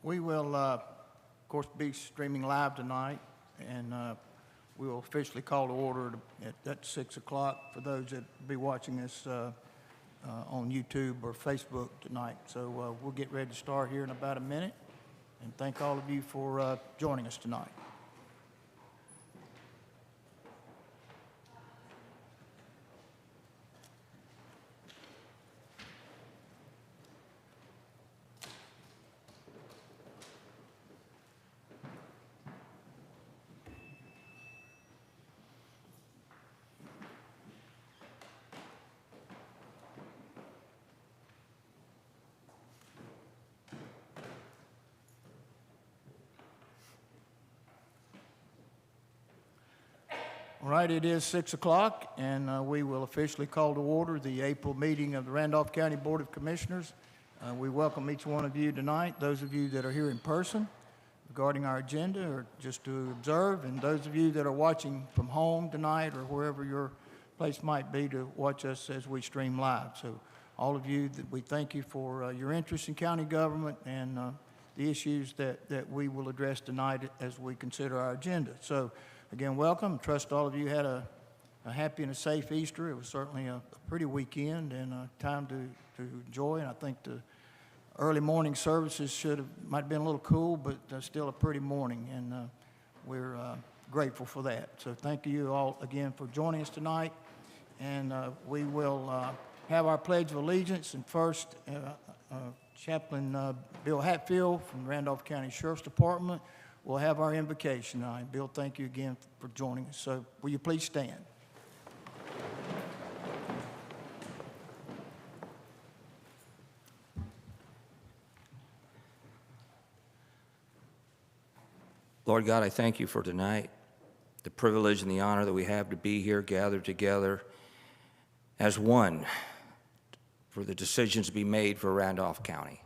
We will, of course, be streaming live tonight, and we will officially call to order at 6 o'clock for those that will be watching us on YouTube or Facebook tonight. So we'll get ready to start here in about a minute, and thank all of you for joining us tonight. All right, it is 6 o'clock, and we will officially call to order the April meeting of the Randolph County Board of Commissioners. We welcome each one of you tonight, those of you that are here in person regarding our agenda or just to observe, and those of you that are watching from home tonight or wherever your place might be to watch us as we stream live. So all of you, we thank you for your interest in county government and the issues that we will address tonight as we consider our agenda. So again, welcome. Trust all of you had a happy and a safe Easter. It was certainly a pretty weekend and a time to enjoy. And I think the early morning services might have been a little cool, but still a pretty morning. And we're grateful for that. So thank you all again for joining us tonight. And we will have our Pledge of Allegiance. And first, Chaplain Bill Hatfield from the Randolph County Sheriff's Department we'll have our invocation tonight. Bill, thank you again for joining us. So will you please stand? Lord God, I thank you for tonight, the privilege and the honor that we have to be here, gathered together as one for the decisions to be made for Randolph County.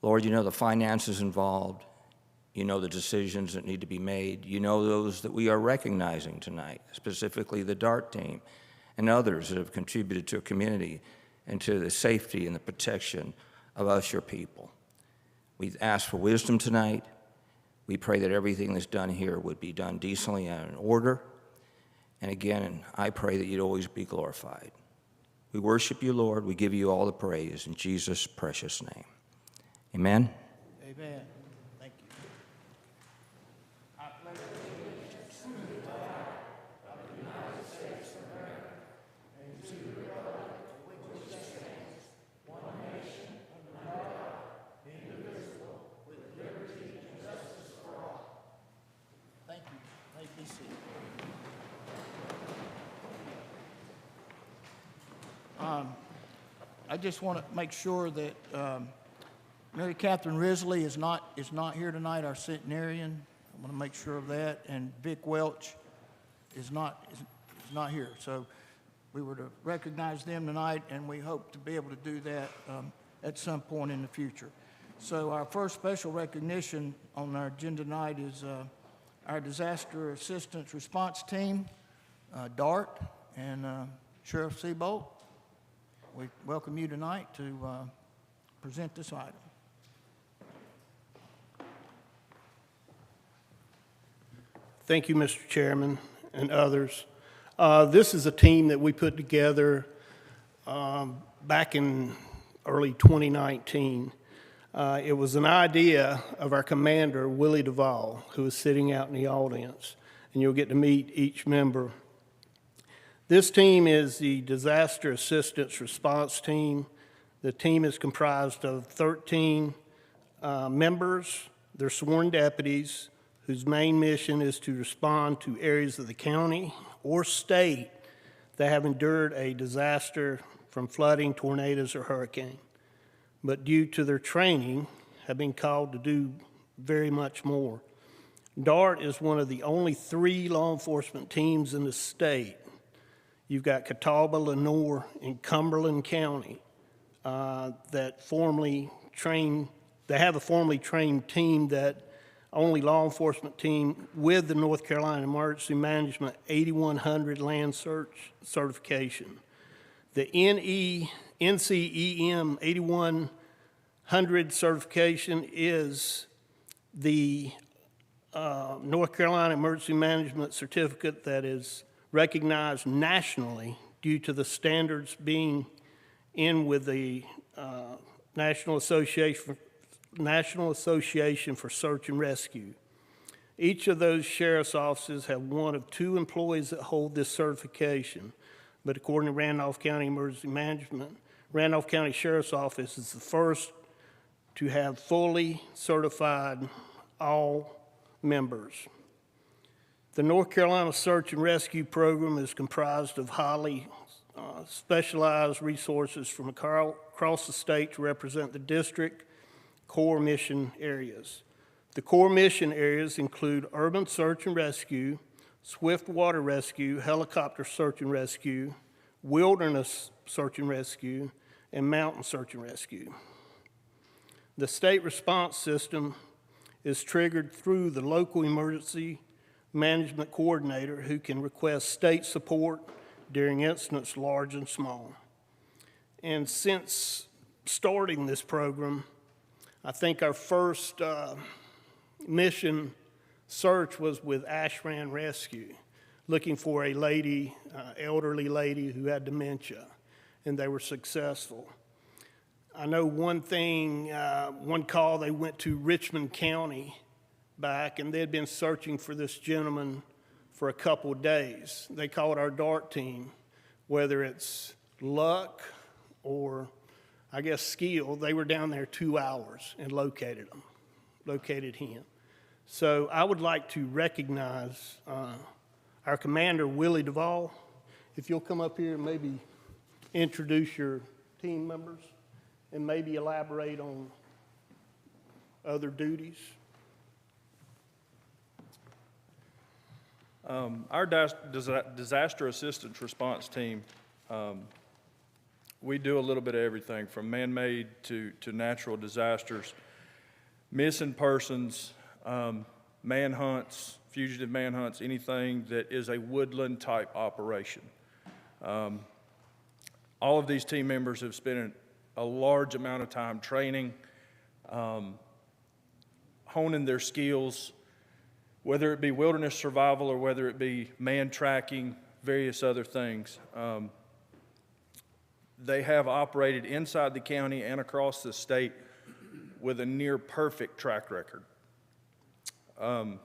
Lord, you know the finances involved. You know the decisions that need to be made. You know those that we are recognizing tonight, specifically the DART team and others that have contributed to a community and to the safety and the protection of us, your people. We ask for wisdom tonight. We pray that everything that's done here would be done decently and in order. And again, I pray that you'd always be glorified. We worship you, Lord. We give you all the praise in Jesus' precious name. Amen. Amen. I just want to make sure that Mary Catherine Risley is not here tonight, our centenarian. I want to make sure of that. And Vic Welch is not here. So we were to recognize them tonight, and we hope to be able to do that at some point in the future. So our first special recognition on our agenda tonight is our Disaster Assistance Response Team, DART, and Sheriff Seabolt. We welcome you tonight to present this item. Thank you, Mr. Chairman and others. This is a team that we put together back in early 2019. It was an idea of our commander, Willie Duvall, who is sitting out in the audience, and you'll get to meet each member. This team is the Disaster Assistance Response Team. The team is comprised of 13 members. They're sworn deputies whose main mission is to respond to areas of the county or state that have endured a disaster from flooding, tornadoes, or hurricane, but due to their training have been called to do very much more. DART is one of the only 3 law enforcement teams in the state. You've got Catawba, Lenoir, and Cumberland County that have a formally trained team that only law enforcement team with the North Carolina Emergency Management 8100 land search certification. The NCEM 100 certification is the North Carolina Emergency Management Certificate that is recognized nationally due to the standards being in with the National Association for Search and Rescue. Each of those sheriff's offices have one of 2 employees that hold this certification, but according to Randolph County Emergency Management, Randolph County Sheriff's Office is the first to have fully certified all members. The North Carolina Search and Rescue Program is comprised of highly specialized resources from across the state to represent the district core mission areas. The core mission areas include urban search and rescue, swift water rescue, helicopter search and rescue, wilderness search and rescue, and mountain search and rescue. The state response system is triggered through the local emergency management coordinator who can request state support during incidents large and small. And since starting this program, I think our first mission search was with Ashran Rescue, looking for a lady, elderly lady who had dementia, and they were successful. I know one thing, one call, they went to Richmond County back, and they had been searching for this gentleman for a couple of days. They called our DART team. Whether it's luck or, I guess, skill, they were down there 2 hours and located him. So I would like to recognize our commander, Willie Duvall. If you'll come up here and maybe introduce your team members and maybe elaborate on other duties. Our disaster assistance response team, we do a little bit of everything from man-made to natural disasters, missing persons, manhunts, fugitive manhunts, anything that is a woodland type operation. All of these team members have spent a large amount of time training, honing their skills, whether it be wilderness survival or whether it be man tracking, various other things. They have operated inside the county and across the state with a near perfect track record. All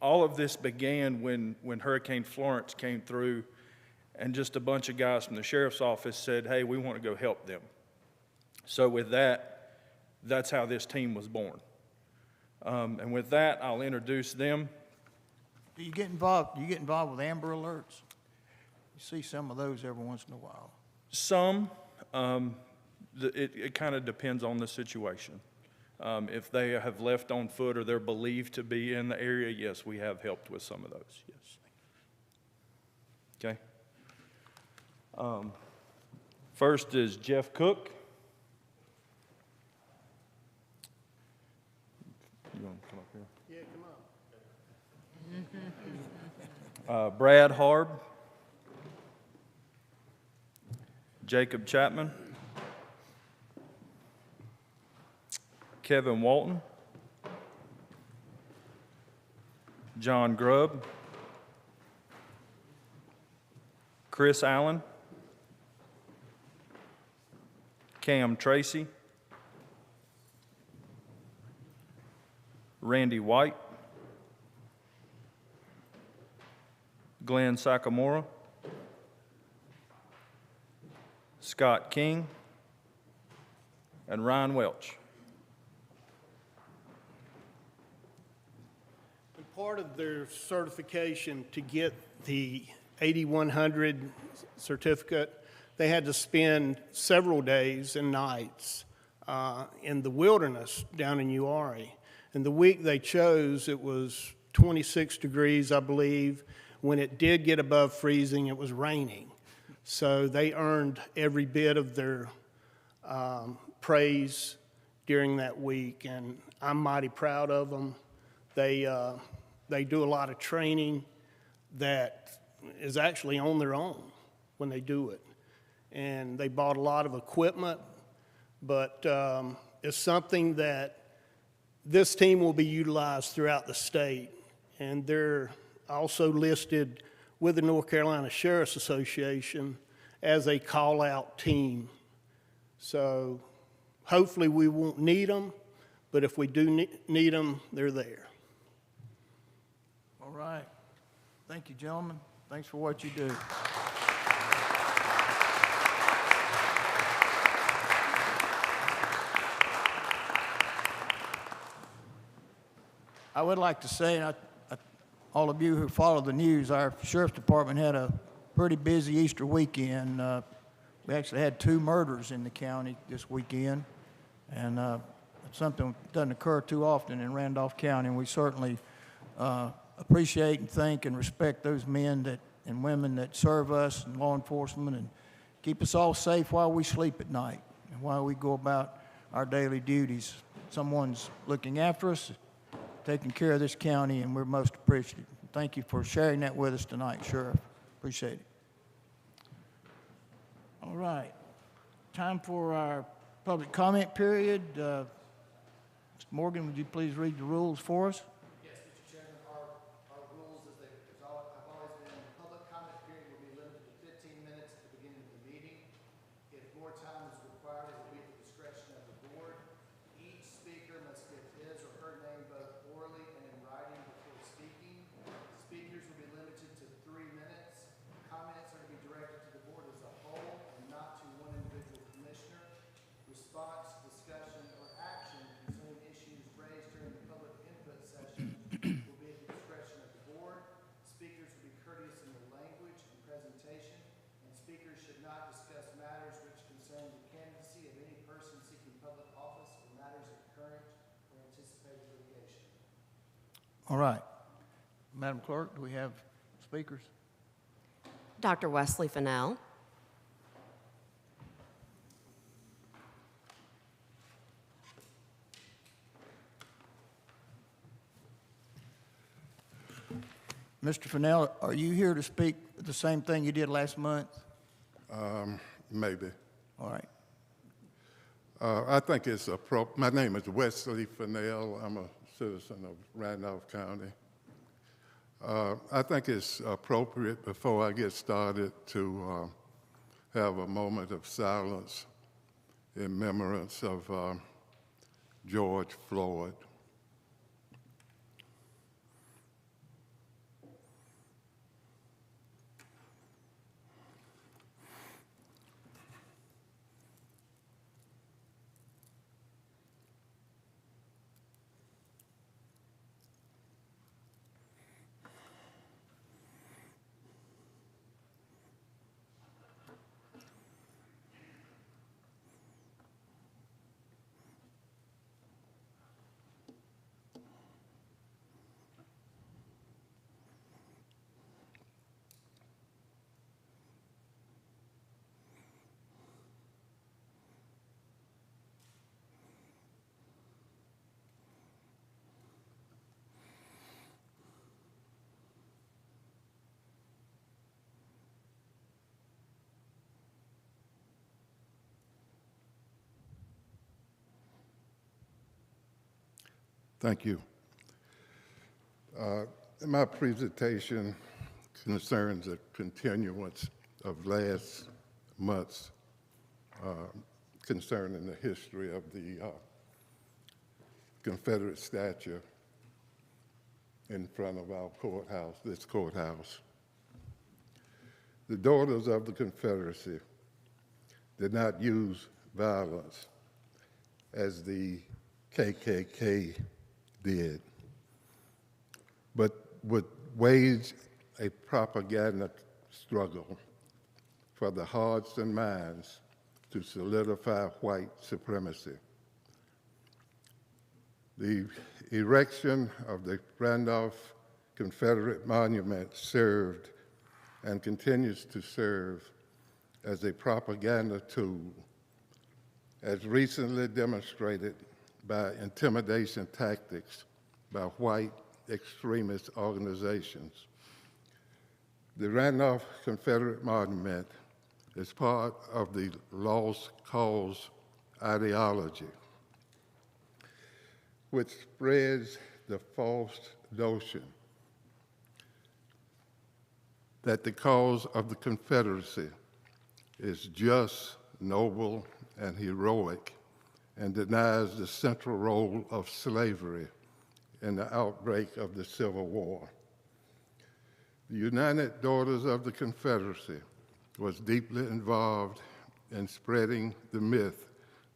of this began when Hurricane Florence came through, and just a bunch of guys from the sheriff's office said, hey, we want to go help them. So with that, that's how this team was born. And with that, I'll introduce them. Do you get involved with Amber Alerts? You see some of those every once in a while. Some, it kind of depends on the situation. If they have left on foot or they're believed to be in the area, yes, we have helped with some of those, yes. Okay. First is Jeff Cook. You want to come up here? Yeah, come on. Brad Harb. Jacob Chapman. Kevin Walton. John Grubb. Chris Allen. Cam Tracy. Randy White. Glenn Sakamura. Scott King. And Ryan Welch. And part of their certification to get the 8100 certificate, they had to spend several days and nights in the wilderness down in Uari. And the week they chose, it was 26 degrees, I believe. When it did get above freezing, it was raining. So they earned every bit of their praise during that week, and I'm mighty proud of them. They do a lot of training that is actually on their own when they do it. And they bought a lot of equipment but it's something that this team will be utilized throughout the state, and they're also listed with the North Carolina Sheriff's Association as a call-out team. So hopefully we won't need them, but if we do need them, they're there. All right. Thank you, gentlemen. Thanks for what you do. I would like to say, and all of you who follow the news, our sheriff's department had a pretty busy Easter weekend. We actually had 2 murders in the county this weekend, and it's something that doesn't occur too often in Randolph County, and we certainly appreciate and thank and respect those men and women that serve us in law enforcement and keep us all safe while we sleep at night and while we go about our daily duties. Someone's looking after us, taking care of this county, and we're most appreciative. Thank you for sharing that with us tonight, Sheriff. Appreciate it. All right. Time for our public comment period. Mr. Morgan, would you please read the rules for us? Yes, Mr. Chairman, our rules, have always been, public comment period will be limited to 15 minutes at the beginning of the meeting. If more time is required, it will be at the discretion of the board. Each speaker must give his or her name both orally and in writing before speaking. Speakers will be limited to 3 minutes. Comments are to be directed to the board as a whole and not to one individual commissioner. Response, discussion, or action concerning issues raised during the public input session will be at the discretion of the board. Speakers will be courteous in their language and presentation, and speakers should not discuss matters which concern the candidacy of any person seeking public office or matters of current or anticipated litigation. All right. Madam Clerk, do we have speakers? Dr. Wesley Fennell. Mr. Fennell, are you here to speak the same thing you did last month? Maybe. All right. I think it's appropriate. My name is Wesley Fennell. I'm a citizen of Randolph County. I think it's appropriate before I get started to have a moment of silence in remembrance of George Floyd. Thank you. My presentation concerns a continuance of last month's concerning the history of the Confederate statue in front of our courthouse, this courthouse. The Daughters of the Confederacy did not use violence as the KKK did, but would wage a propaganda struggle for the hearts and minds to solidify white supremacy. The erection of the Randolph Confederate Monument served and continues to serve as a propaganda tool, as recently demonstrated by intimidation tactics by white extremist organizations. The Randolph Confederate Monument is part of the Lost Cause ideology, which spreads the false notion that the cause of the Confederacy is just, noble, and heroic, and denies the central role of slavery in the outbreak of the Civil War. The United Daughters of the Confederacy was deeply involved in spreading the myth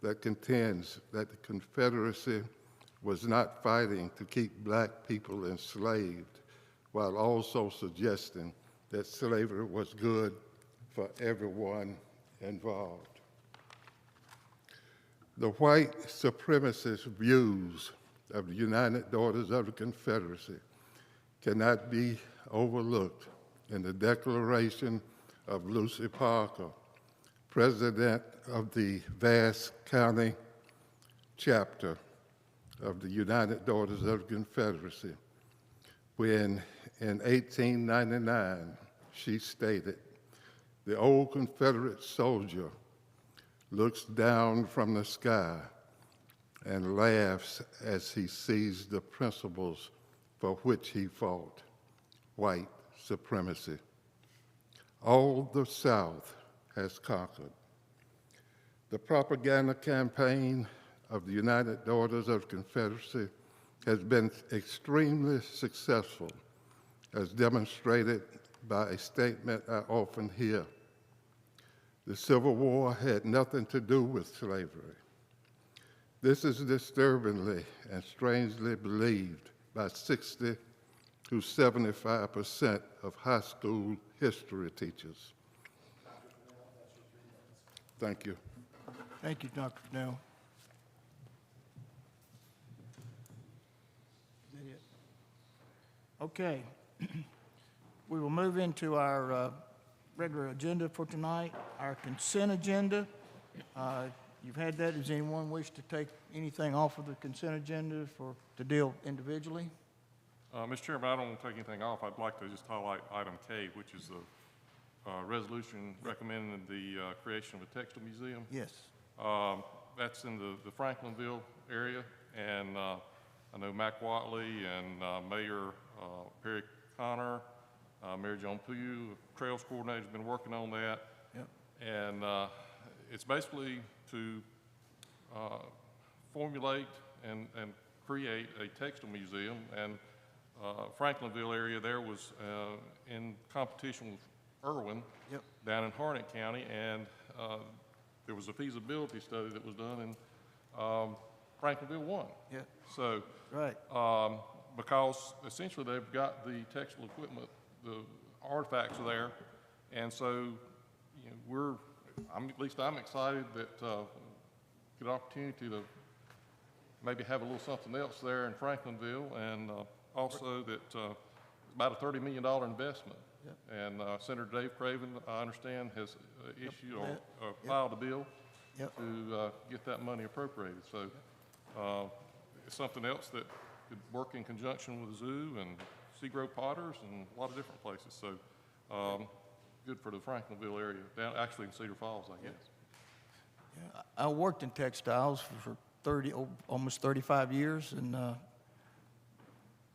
that contends that the Confederacy was not fighting to keep black people enslaved, while also suggesting that slavery was good for everyone involved. The white supremacist views of the United Daughters of the Confederacy cannot be overlooked in the declaration of Lucy Parker, president of the Vass County chapter of the United Daughters of the Confederacy, when in 1899 she stated, "The old Confederate soldier looks down from the sky and laughs as he sees the principles for which he fought, white supremacy. All the South has conquered." The propaganda campaign of the United Daughters of the Confederacy has been extremely successful, as demonstrated by a statement I often hear. The Civil War had nothing to do with slavery. This is disturbingly and strangely believed by 60 to 75% of high school history teachers. Thank you. Thank you, Dr. Fennell. Is that it? Okay. We will move into our regular agenda for tonight, our consent agenda. You've had that. Does anyone wish to take anything off of the consent agenda to deal individually? Mr. Chairman, I don't want to take anything off. I'd like to just highlight item K, which is the resolution recommending the creation of a textile museum. Yes. That's in the Franklinville area, and I know Mac Watley and Mayor Perry Connor, Mary Joan Pugh, Trails Coordinator, has been working on that. Yep. And it's basically to formulate and create a textile museum. And Franklinville area there was in competition with Irwin. Yep. Down in Harnett County, and there was a feasibility study that was done, and Franklinville won. Yeah. So, Right. because essentially they've got the textile equipment, the artifacts are there, and so at least I'm excited that get an opportunity to maybe have a little something else there in Franklinville, and also that about a $30 million investment. Yep. And Senator Dave Craven, I understand, has issued or Yep. filed a bill Yep. to get that money appropriated. So it's something else that could work in conjunction with the zoo and Seagrove Potters and a lot of different places. So good for the Franklinville area, down actually in Cedar Falls, I guess. Yeah, I worked in textiles for almost 35 years, and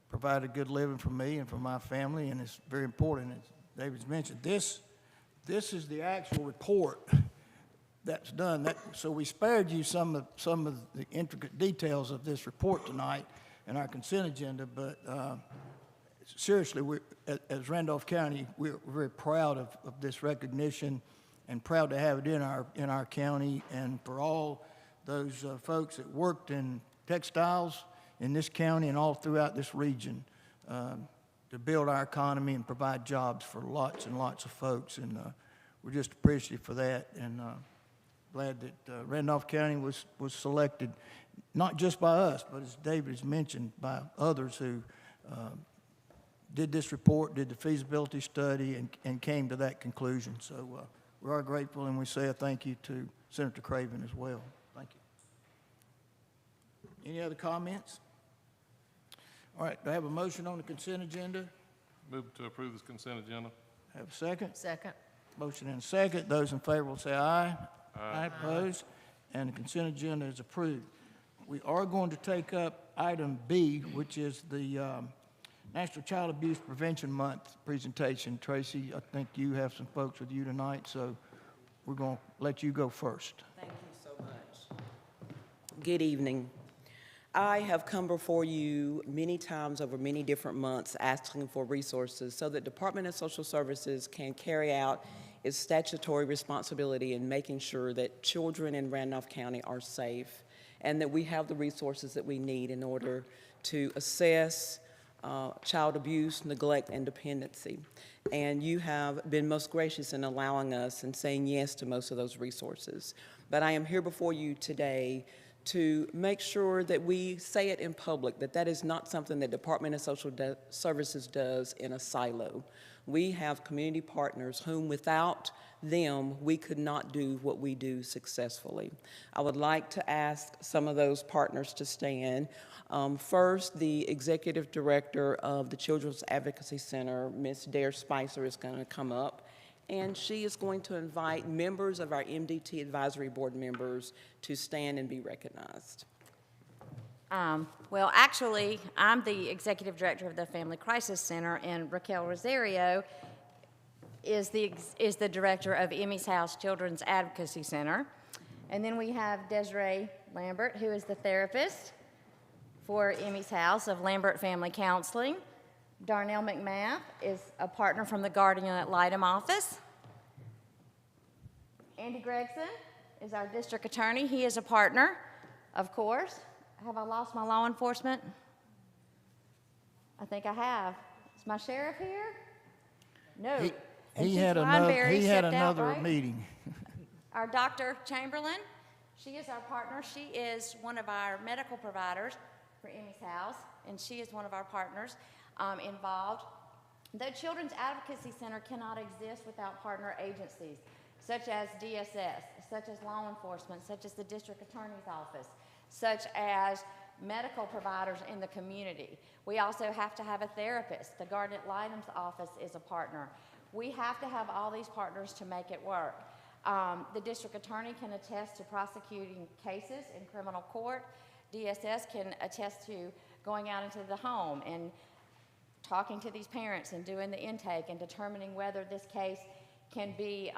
provided a good living for me and for my family, and it's very important. As David's mentioned, this is the actual report that's done. So we spared you some of the intricate details of this report tonight in our consent agenda, but seriously, as Randolph County, we're very proud of this recognition and proud to have it in our county, and for all those folks that worked in textiles in this county and all throughout this region to build our economy and provide jobs for lots and lots of folks. And we're just appreciative for that, and glad that Randolph County was selected, not just by us, but as David has mentioned, by others who did this report, did the feasibility study, and came to that conclusion. So we are grateful, and we say a thank you to Senator Craven as well. Thank you. Any other comments? All right, do I have a motion on the consent agenda? Move to approve this consent agenda. Have a second? Second. Motion and a second. Those in favor will say aye. Aye. Opposed? and the consent agenda is approved. We are going to take up item B, which is the National Child Abuse Prevention Month presentation. Tracy, I think you have some folks with you tonight, so we're going to let you go first. Thank you so much. Good evening. I have come before you many times over many different months asking for resources so that Department of Social Services can carry out its statutory responsibility in making sure that children in Randolph County are safe and that we have the resources that we need in order to assess child abuse, neglect, and dependency. And you have been most gracious in allowing us and saying yes to most of those resources. But I am here before you today to make sure that we say it in public, that that is not something that Department of Social Services does in a silo. We have community partners whom without them, we could not do what we do successfully. I would like to ask some of those partners to stand. First, the Executive Director of the Children's Advocacy Center, Ms. Dare Spicer, is going to come up, and she is going to invite members of our MDT Advisory Board members to stand and be recognized. Well, actually, I'm the Executive Director of the Family Crisis Center, and Raquel Rosario is the Director of Emmy's House Children's Advocacy Center. And then we have Desiree Lambert, who is the therapist for Emmy's House of Lambert Family Counseling. Darnell McMath is a partner from the Guardian Ad Litem office. Andy Gregson is our district attorney. He is a partner, of course. Have I lost my law enforcement? I think I have. Is my sheriff here? No. He had another meeting. Our Dr. Chamberlain, she is our partner. She is one of our medical providers for Emmy's House, and she is one of our partners involved. The Children's Advocacy Center cannot exist without partner agencies, such as DSS, such as law enforcement, such as the district attorney's office, such as medical providers in the community. We also have to have a therapist. The Guardian Ad Litem's office is a partner. We have to have all these partners to make it work. The district attorney can attest to prosecuting cases in criminal court. DSS can attest to going out into the home and talking to these parents and doing the intake and determining whether this case can be,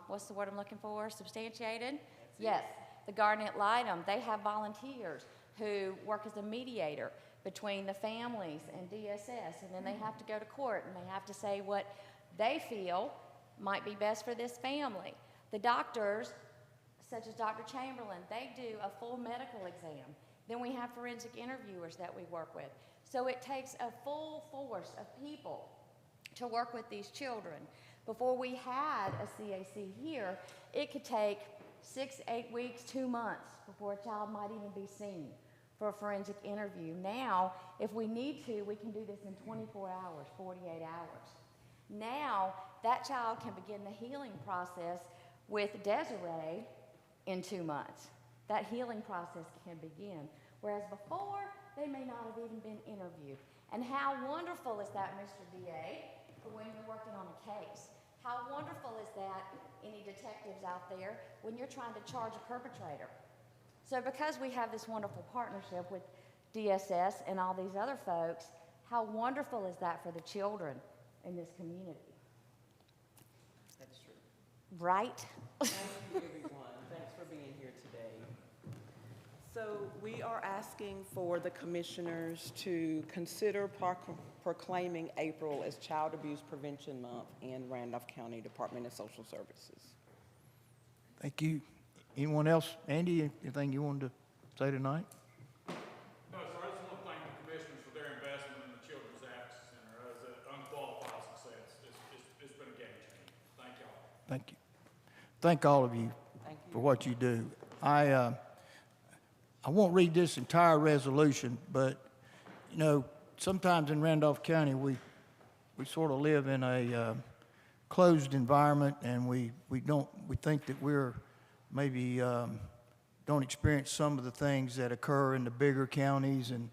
what's the word I'm looking for, substantiated? Yes. The Guardian Ad Litem, they have volunteers who work as a mediator between the families and DSS, and then they have to go to court and they have to say what they feel might be best for this family. The doctors, such as Dr. Chamberlain, they do a full medical exam. Then we have forensic interviewers that we work with. So it takes a full force of people to work with these children. Before we had a CAC here, it could take 6, 8 weeks, 2 months before a child might even be seen for a forensic interview. Now, if we need to, we can do this in 24 hours, 48 hours. Now, that child can begin the healing process with Desiree in 2 months. That healing process can begin. Whereas before, they may not have even been interviewed. And how wonderful is that, Mr. DA, for when you're working on a case? How wonderful is that, any detectives out there, when you're trying to charge a perpetrator? So because we have this wonderful partnership with DSS and all these other folks, how wonderful is that for the children in this community? That's true. Right? Thank you, everyone. Thanks for being here today. So we are asking for the commissioners to consider proclaiming April as Child Abuse Prevention Month in Randolph County Department of Social Services. Thank you. Anyone else? Andy, anything you wanted to say tonight? No, sir, I just want to thank the commissioners for their investment in the Children's Advocacy Center as an unqualified success. It's been a game changer. Thank y'all. Thank you. Thank all of you for what you do. I won't read this entire resolution, but, you know, sometimes in Randolph County, we sort of live in a closed environment, and we think that we're maybe don't experience some of the things that occur in the bigger counties and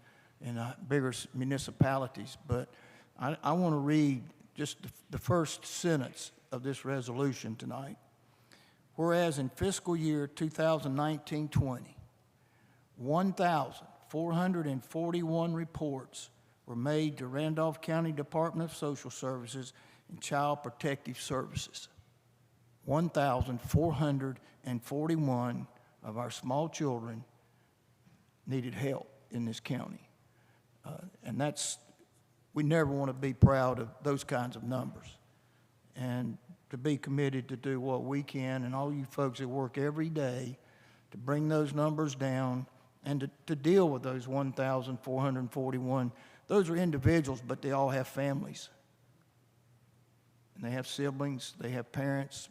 bigger municipalities. But I want to read just the first sentence of this resolution tonight. Whereas in fiscal year 2019-20, 1,441 reports were made to Randolph County Department of Social Services and Child Protective Services. 1,441 of our small children needed help in this county. And we never want to be proud of those kinds of numbers. And to be committed to do what we can, and all you folks that work every day to bring those numbers down and to deal with those 1,441. Those are individuals, but they all have families. And they have siblings, they have parents,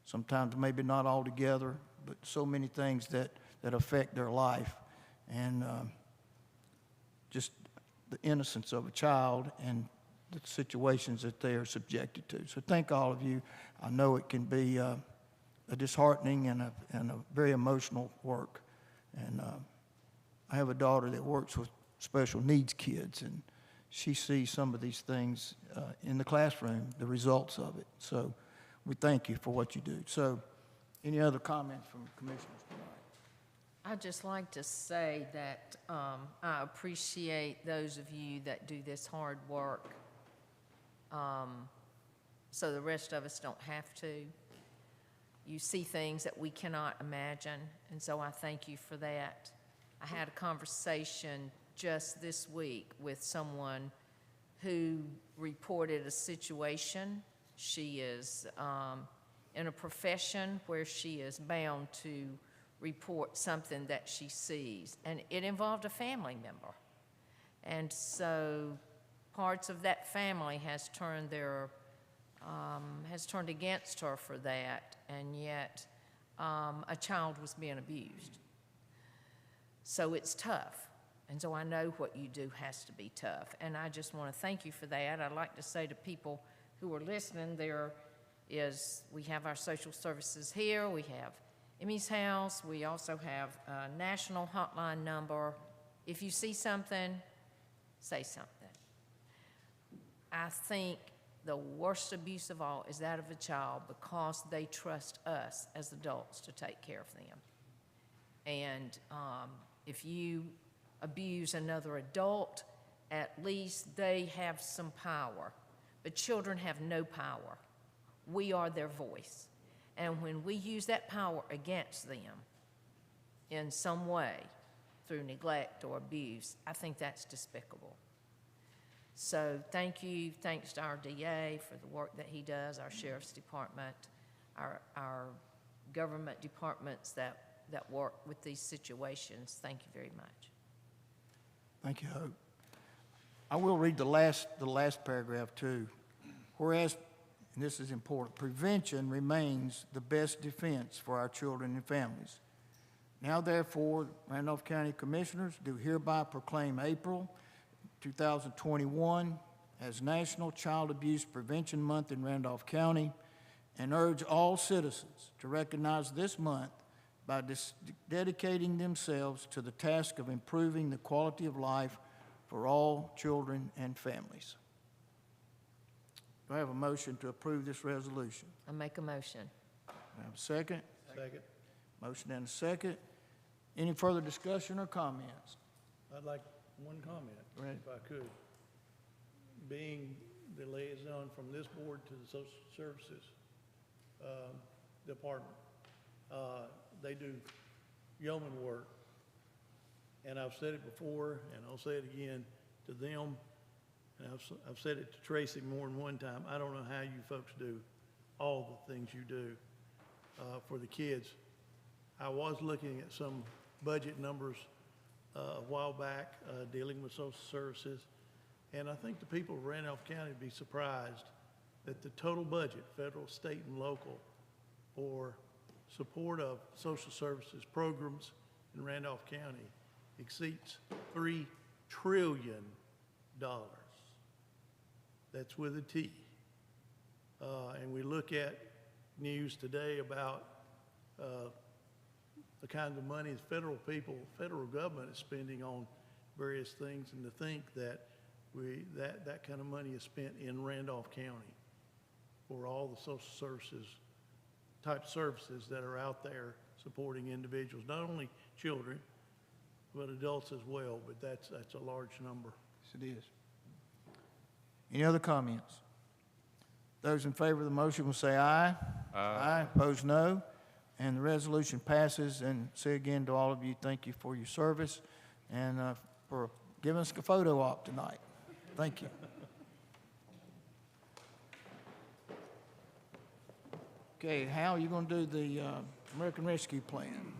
sometimes maybe not all together, but so many things that affect their life. And just the innocence of a child and the situations that they are subjected to. So thank all of you. I know it can be a disheartening and a very emotional work. And I have a daughter that works with special needs kids, and she sees some of these things in the classroom, the results of it. So we thank you for what you do. So any other comments from commissioners tonight? I'd just like to say that I appreciate those of you that do this hard work so the rest of us don't have to. You see things that we cannot imagine, and so I thank you for that. I had a conversation just this week with someone who reported a situation. She is in a profession where she is bound to report something that she sees, and it involved a family member. And so parts of that family has turned against her for that, and yet a child was being abused. So it's tough, and so I know what you do has to be tough, and I just want to thank you for that. I'd like to say to people who are listening, we have our social services here, we have Emmy's House, we also have a national hotline number. If you see something, say something. I think the worst abuse of all is that of a child because they trust us as adults to take care of them. And if you abuse another adult, at least they have some power. But children have no power. We are their voice. And when we use that power against them in some way, through neglect or abuse, I think that's despicable. So thank you. Thanks to our DA for the work that he does, our Sheriff's Department, our government departments that work with these situations. Thank you very much. Thank you, Hope. I will read the last paragraph too. Whereas, and this is important, prevention remains the best defense for our children and families. Now therefore, Randolph County Commissioners do hereby proclaim April 2021 as National Child Abuse Prevention Month in Randolph County, and urge all citizens to recognize this month by dedicating themselves to the task of improving the quality of life for all children and families. Do I have a motion to approve this resolution? I make a motion. Do I have a second? Second. Motion and a second. Any further discussion or comments? I'd like one comment, Go ahead. if I could. Being the liaison from this board to the Social Services Department, they do yeoman work. And I've said it before, and I'll say it again to them, and I've said it to Tracy more than one time. I don't know how you folks do all the things you do for the kids. I was looking at some budget numbers a while back dealing with social services, and I think the people of Randolph County would be surprised that the total budget, federal, state, and local, for support of social services programs in Randolph County exceeds $3 trillion. That's with a T. And we look at news today about the kinds of money the federal government is spending on various things, and to think that that kind of money is spent in Randolph County for all the social services type of services that are out there supporting individuals, not only children, but adults as well, but that's a large number. Yes, it is. Any other comments? Those in favor of the motion will say aye. Aye. Opposed, no. And the resolution passes. And say again to all of you, thank you for your service and for giving us a photo op tonight. Thank you. Okay, Hal, you going to do the American Rescue Plan?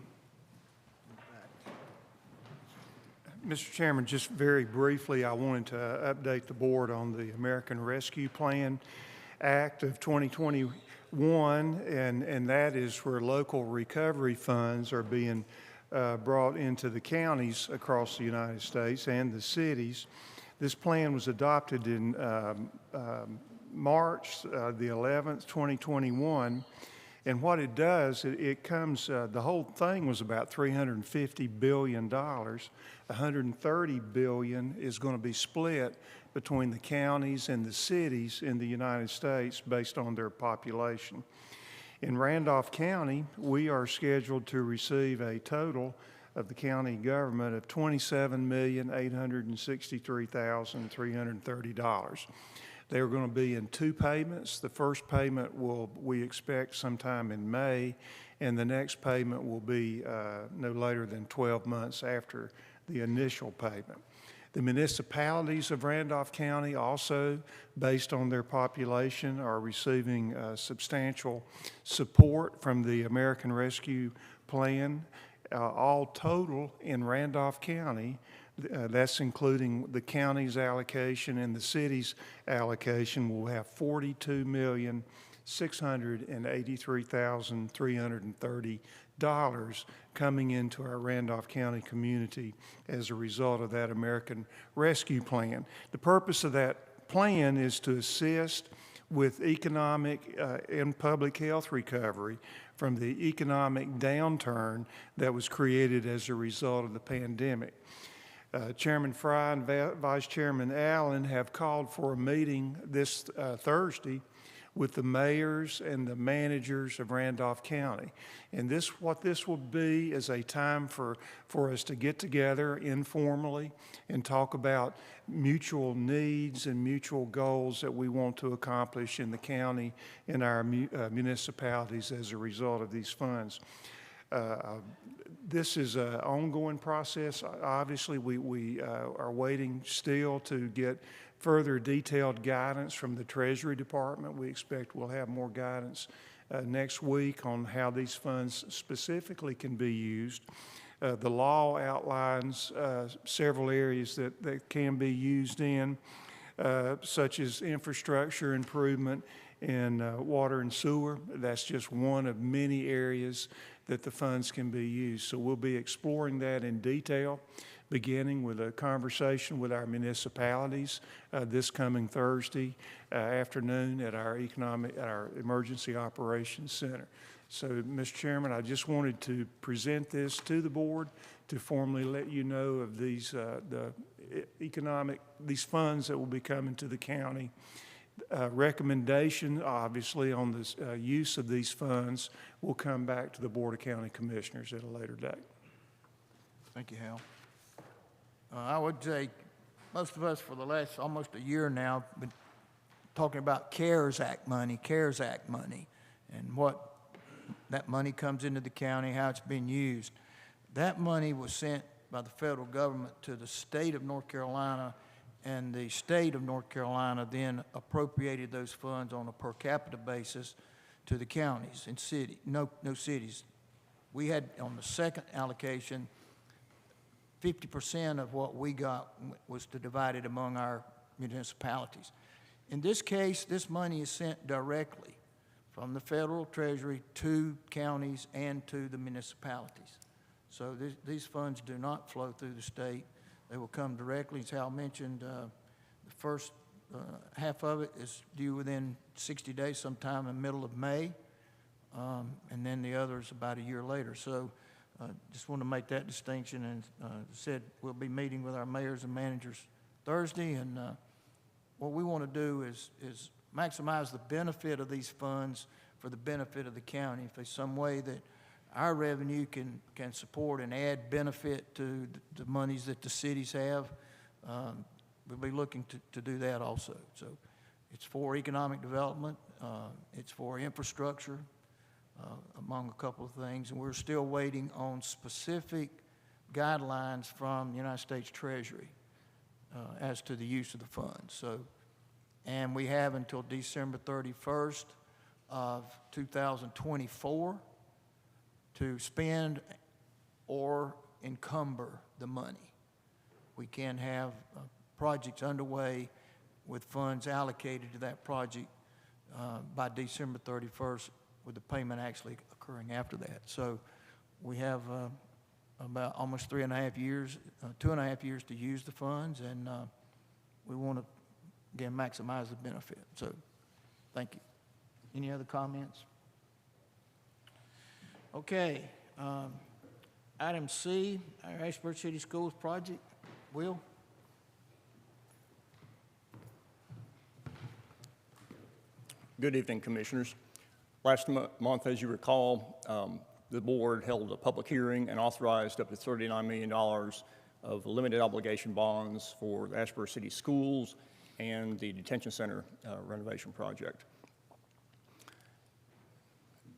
Mr. Chairman, just very briefly, I wanted to update the board on the American Rescue Plan Act of 2021, and that is where local recovery funds are being brought into the counties across the United States and the cities. This plan was adopted in March the 11th, 2021. And what it does, it comes, the whole thing was about $350 billion. $130 billion is going to be split between the counties and the cities in the United States based on their population. In Randolph County, we are scheduled to receive a total of the county government of $27,863,330. They're going to be in two payments. The first payment we expect sometime in May, and the next payment will be no later than 12 months after the initial payment. The municipalities of Randolph County also, based on their population, are receiving substantial support from the American Rescue Plan. All total in Randolph County, that's including the county's allocation and the city's allocation, will have $42,683,330 coming into our Randolph County community as a result of that American Rescue Plan. The purpose of that plan is to assist with economic and public health recovery from the economic downturn that was created as a result of the pandemic. Chairman Fry and Vice Chairman Allen have called for a meeting this Thursday with the mayors and the managers of Randolph County. And what this will be is a time for us to get together informally and talk about mutual needs and mutual goals that we want to accomplish in the county and our municipalities as a result of these funds. This is an ongoing process. Obviously, we are waiting still to get further detailed guidance from the Treasury Department. We expect we'll have more guidance next week on how these funds specifically can be used. The law outlines several areas that can be used in, such as infrastructure improvement and water and sewer. That's just one of many areas that the funds can be used. So we'll be exploring that in detail, beginning with a conversation with our municipalities this coming Thursday afternoon at our Emergency Operations Center. So, Mr. Chairman, I just wanted to present this to the board to formally let you know of these these funds that will be coming to the county. Recommendation, obviously, on the use of these funds will come back to the Board of County Commissioners at a later date. Thank you, Hal. I would say most of us for the last almost a year now been talking about CARES Act money, and what that money comes into the county, how it's being used. That money was sent by the federal government to the state of North Carolina, and the state of North Carolina then appropriated those funds on a per capita basis to the counties and no cities. We had on the second allocation, 50% of what we got was to divide it among our municipalities. In this case, this money is sent directly from the federal treasury to counties and to the municipalities. So these funds do not flow through the state. They will come directly. As Hal mentioned, the first half of it is due within 60 days, sometime in the middle of May, and then the other is about a year later. So just want to make that distinction, and said we'll be meeting with our mayors and managers Thursday, and what we want to do is maximize the benefit of these funds for the benefit of the county. If there's some way that our revenue can support and add benefit to the monies that the cities have, we'll be looking to do that also. So it's for economic development, it's for infrastructure, among a couple of things, and we're still waiting on specific guidelines from the United States Treasury as to the use of the funds. So, and we have until December 31st of 2024 to spend or encumber the money. We can have projects underway with funds allocated to that project by December 31st, with the payment actually occurring after that. So we have about almost 3.5 years, 2.5 years to use the funds, and we want to, again, maximize the benefit. So thank you. Any other comments? Okay. Item C, our Ashburn City Schools project. Will? Good evening, Commissioners. Last month, as you recall, the board held a public hearing and authorized up to $39 million of limited obligation bonds for the Ashburn City Schools and the detention center renovation project.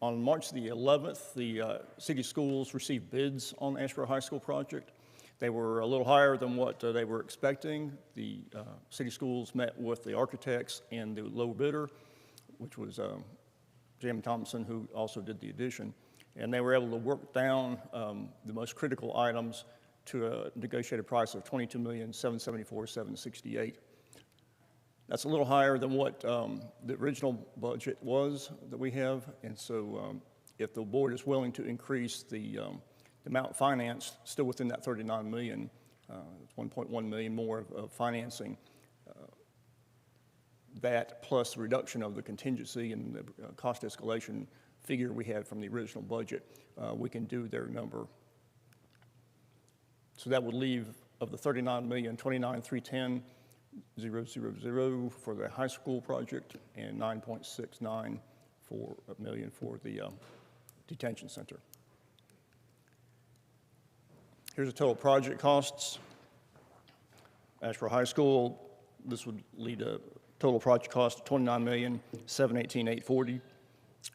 On March the 11th, the city schools received bids on the Ashburn High School project. They were a little higher than what they were expecting. The city schools met with the architects and the low bidder, which was J.M. Thompson, who also did the addition. And they were able to work down the most critical items to a negotiated price of $22,774,768. That's a little higher than what the original budget was that we have. And so if the board is willing to increase the amount financed, still within that $39 million, it's $1.1 million more of financing, that plus the reduction of the contingency and the cost escalation figure we had from the original budget, we can do their number. So that would leave, of the $39 million, $29,310,000 for the high school project and $9.69 million for the detention center. Here's the total project costs. As for high school, this would lead a total project cost of $29,718,840,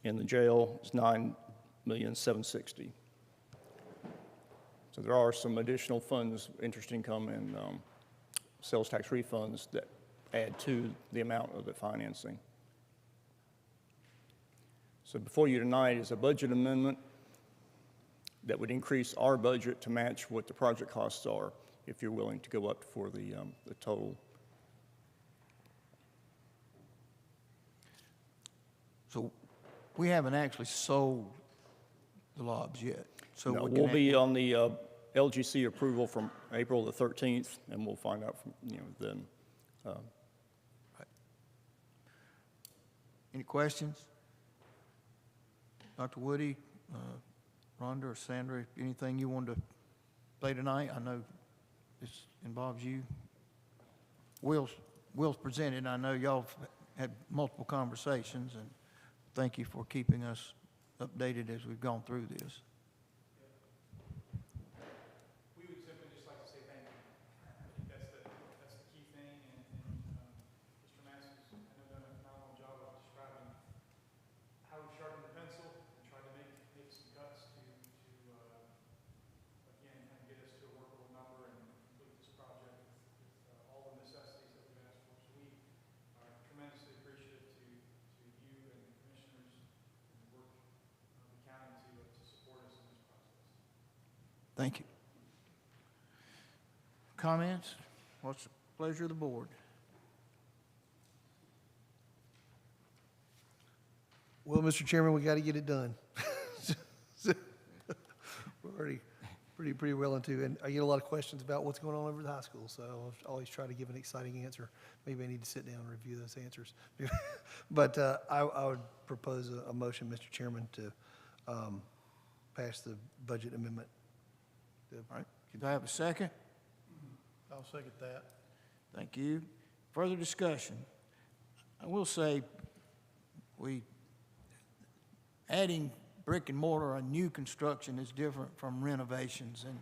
and the jail is $9,760,000. So there are some additional funds, interest income and sales tax refunds that add to the amount of the financing. So before you tonight is a budget amendment that would increase our budget to match what the project costs are, if you're willing to go up for the total. So we haven't actually sold the lobs yet. So No, we'll be on the LGC approval from April the 13th, and we'll find out from, then. Any questions? Dr. Woody, Rhonda, or Sandra, anything you wanted to say tonight? I know this involves you. Will's presented. I know y'all had multiple conversations, and thank you for keeping us updated as we've gone through this. We would simply just like to say thank you. I think that's the key thing, and Mr. Massey's done a phenomenal job of describing how we sharpened the pencil and tried to make some cuts to again, kind of get us to a workable number and complete this project with all the necessities that we've asked for. So we are tremendously appreciative to you and the commissioners and the work of the county to support us in this process. Thank you. Comments? What's the pleasure of the board? Well, Mr. Chairman, we got to get it done. We're already pretty well into, and I get a lot of questions about what's going on over at the high school, so I always try to give an exciting answer. Maybe I need to sit down and review those answers. But I would propose a motion, Mr. Chairman, to pass the budget amendment. All right. Could I have a second? I'll second that. Thank you. Further discussion? I will say adding brick and mortar or new construction is different from renovations, and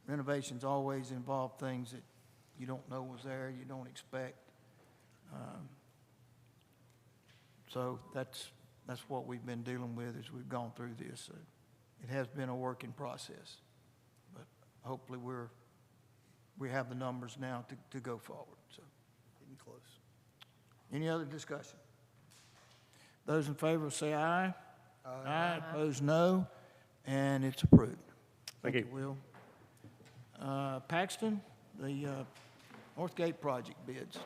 renovations always involve things that you don't know was there, you don't expect. So that's what we've been dealing with as we've gone through this. It has been a working process, but hopefully we have the numbers now to go forward. So, Getting close. any other discussion? Those in favor say aye. Aye. Opposed, no. And it's approved. Thank you. Will. Paxton, the Northgate project bids.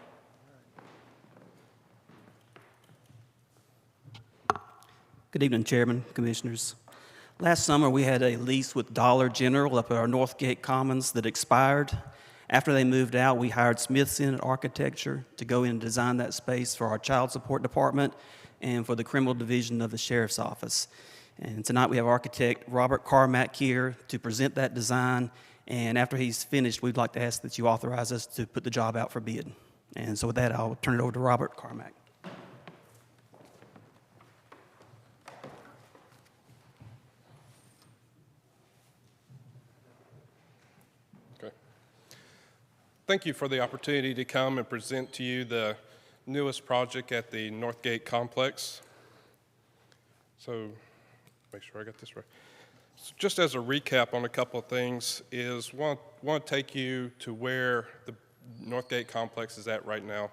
Good evening, Chairman, Commissioners. Last summer, we had a lease with Dollar General up at our Northgate Commons that expired. After they moved out, we hired Smithson Architecture to go in and design that space for our Child Support Department and for the Criminal Division of the Sheriff's Office. And tonight we have architect Robert Carmack here to present that design. And after he's finished, we'd like to ask that you authorize us to put the job out for bid. And so with that, I'll turn it over to Robert Carmack. Thank you for the opportunity to come and present to you the newest project at the Northgate Complex. So, make sure I got this right. So just as a recap on a couple of things is want to take you to where the Northgate Complex is at right now.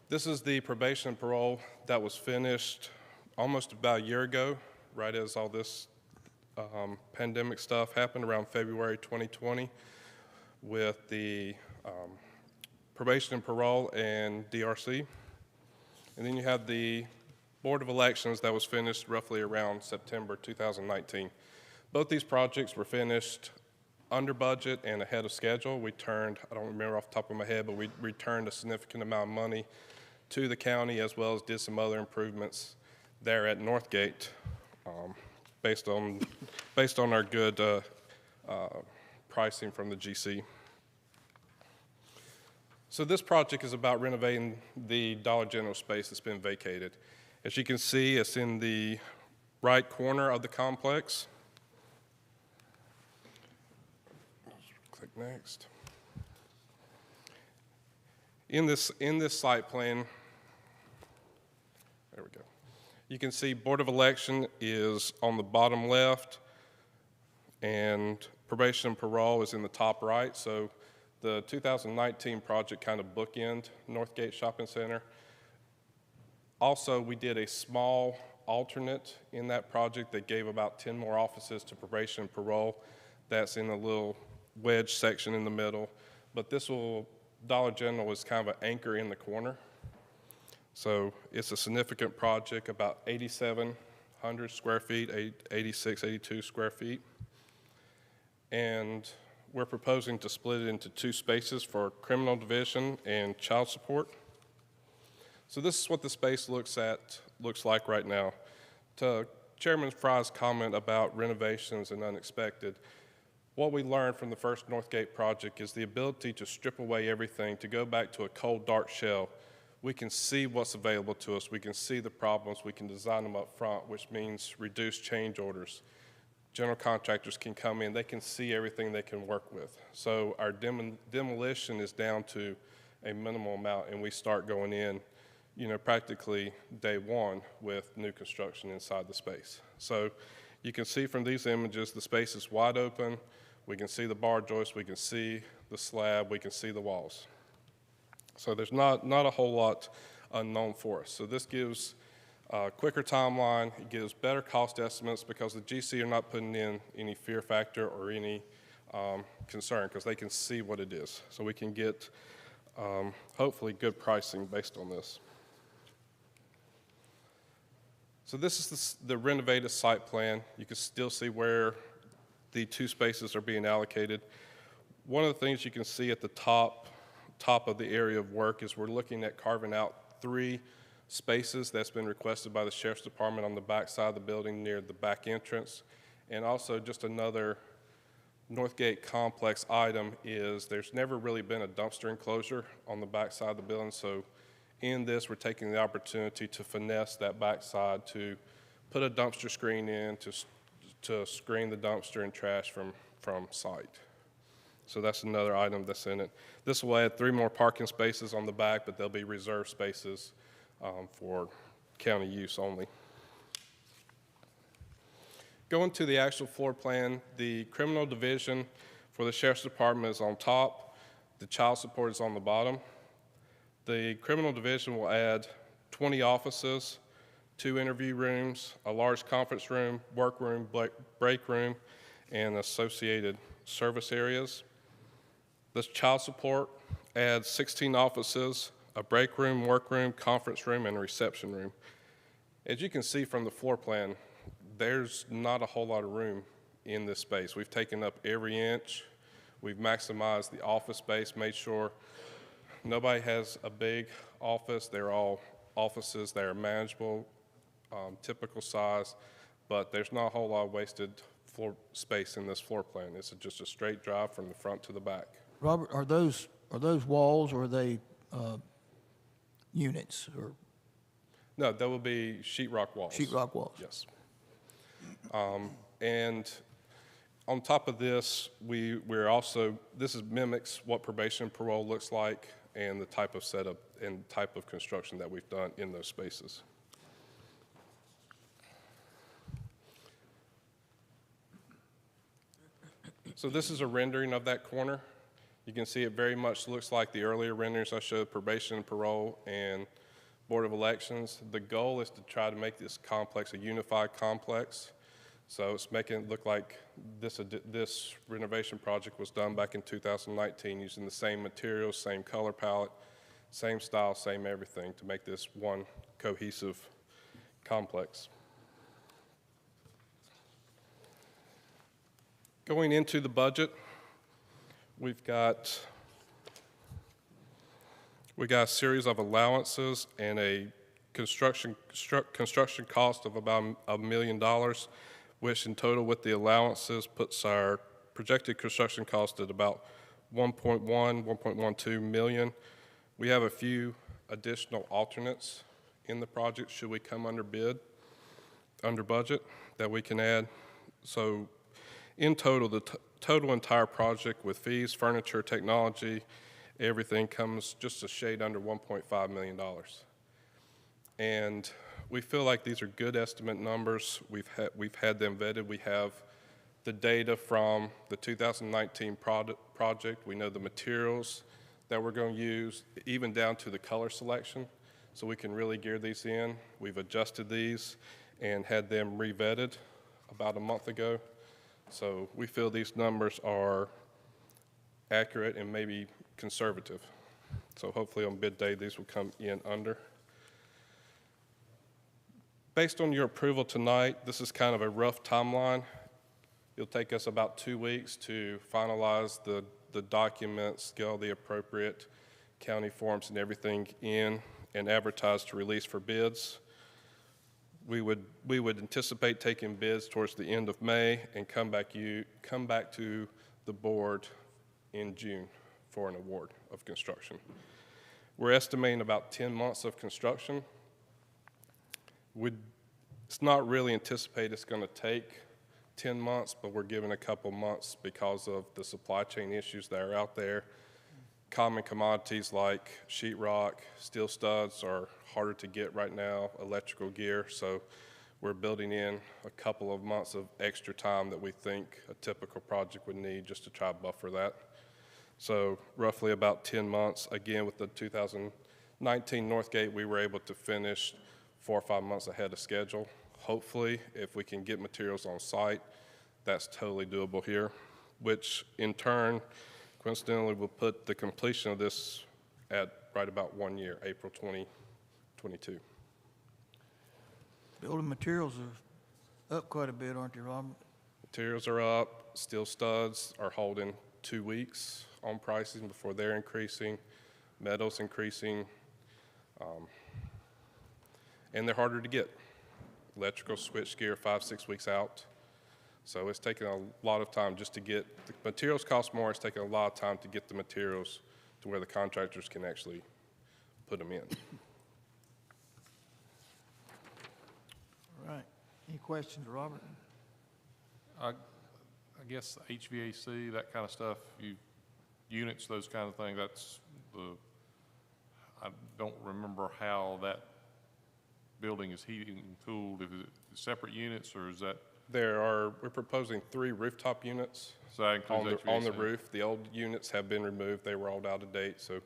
This is the probation and parole that was finished almost about a year ago, right as all this pandemic stuff happened around February 2020 with the probation and parole and DRC. And then you have the Board of Elections that was finished roughly around September 2019. Both these projects were finished under budget and ahead of schedule. We turned, I don't remember off the top of my head, but we returned a significant amount of money to the county as well as did some other improvements there at Northgate based on our good pricing from the GC. So this project is about renovating the Dollar General space that's been vacated. As you can see, it's in the right corner of the complex. Click next. In this site plan, there we go. You can see Board of Election is on the bottom left, and probation and parole is in the top right. So the 2019 project kind of bookend Northgate Shopping Center. Also, we did a small alternate in that project that gave about 10 more offices to probation and parole. That's in a little wedge section in the middle. But this Dollar General is kind of an anchor in the corner. So it's a significant project, about 8,700 square feet, 86, 82 square feet. And we're proposing to split it into two spaces for criminal division and child support. So this is what the space looks like right now. To Chairman Fry's comment about renovations and unexpected, what we learned from the first Northgate project is the ability to strip away everything, to go back to a cold, dark shell. We can see what's available to us. We can see the problems. We can design them up front, which means reduce change orders. General contractors can come in, they can see everything they can work with. So our demolition is down to a minimal amount, and we start going in, practically day one with new construction inside the space. So you can see from these images, the space is wide open. We can see the bar joist, we can see the slab, we can see the walls. So there's not a whole lot unknown for us. So this gives a quicker timeline, it gives better cost estimates because the GC are not putting in any fear factor or any concern because they can see what it is. So we can get hopefully good pricing based on this. So this is the renovated site plan. You can still see where the two spaces are being allocated. One of the things you can see at the top of the area of work is we're looking at carving out 3 spaces that's been requested by the Sheriff's Department on the back side of the building near the back entrance. And also just another Northgate complex item is there's never really been a dumpster enclosure on the back side of the building. So in this, we're taking the opportunity to finesse that back side to put a dumpster screen in to screen the dumpster and trash from site. So that's another item that's in it. This will add 3 more parking spaces on the back, but they'll be reserved spaces for county use only. Going to the actual floor plan, the criminal division for the sheriff's department is on top. The child support is on the bottom. The criminal division will add 20 offices, 2 interview rooms, a large conference room, workroom, break room, and associated service areas. This child support adds 16 offices, a break room, workroom, conference room, and a reception room. As you can see from the floor plan, there's not a whole lot of room in this space. We've taken up every inch. We've maximized the office space, made sure nobody has a big office. They're all offices that are manageable, typical size, but there's not a whole lot of wasted floor space in this floor plan. It's just a straight drive from the front to the back. Robert, are those walls, or are they units, or No, that will be sheetrock walls. sheetrock walls? Yes. And on top of this, this mimics what probation and parole looks like and the type of setup and type of construction that we've done in those spaces. So this is a rendering of that corner. You can see it very much looks like the earlier renderings I showed, probation and parole and Board of Elections. The goal is to try to make this complex a unified complex. So it's making it look like this renovation project was done back in 2019 using the same materials, same color palette, same style, same everything to make this one cohesive complex. Going into the budget, we've got a series of allowances and a construction cost of about $1 million, which in total with the allowances puts our projected construction cost at about 1.12 million. We have a few additional alternates in the project should we come under budget that we can add. So in total, the total entire project with fees, furniture, technology, everything comes just a shade under $1.5 million. And we feel like these are good estimate numbers. We've had them vetted. We have the data from the 2019 project. We know the materials that we're going to use, even down to the color selection, so we can really gear these in. We've adjusted these and had them re-vetted about a month ago. So we feel these numbers are accurate and maybe conservative. So hopefully on bid day, these will come in under. Based on your approval tonight, this is kind of a rough timeline. It'll take us about 2 weeks to finalize the documents, get all the appropriate county forms and everything in and advertise to release for bids. We would anticipate taking bids towards the end of May and come back to the board in June for an award of construction. We're estimating about 10 months of construction. It's not really anticipated it's going to take 10 months, but we're giving a couple months because of the supply chain issues that are out there. Common commodities like sheetrock, steel studs are harder to get right now, electrical gear, so we're building in a couple of months of extra time that we think a typical project would need just to try to buffer that. So roughly about 10 months. Again, with the 2019 Northgate, we were able to finish 4 or 5 months ahead of schedule. Hopefully, if we can get materials on site, that's totally doable here, which in turn, coincidentally, will put the completion of this at right about 1 year, April 2022. Building materials are up quite a bit, aren't they, Robert? Materials are up. Steel studs are holding 2 weeks on pricing before they're increasing. Metal's increasing. And they're harder to get. Electrical switch gear 5-6 weeks out. So it's taking a lot of time just to get, the materials cost more, it's taking a lot of time to get the materials to where the contractors can actually put them in. All right. Any questions, Robert? I guess HVAC, that kind of stuff, units, those kind of things, I don't remember how that building is heated and cooled. Is it separate units or is that? We're proposing 3 rooftop units So that includes on the HVAC? roof. The old units have been removed. They were all out of date, so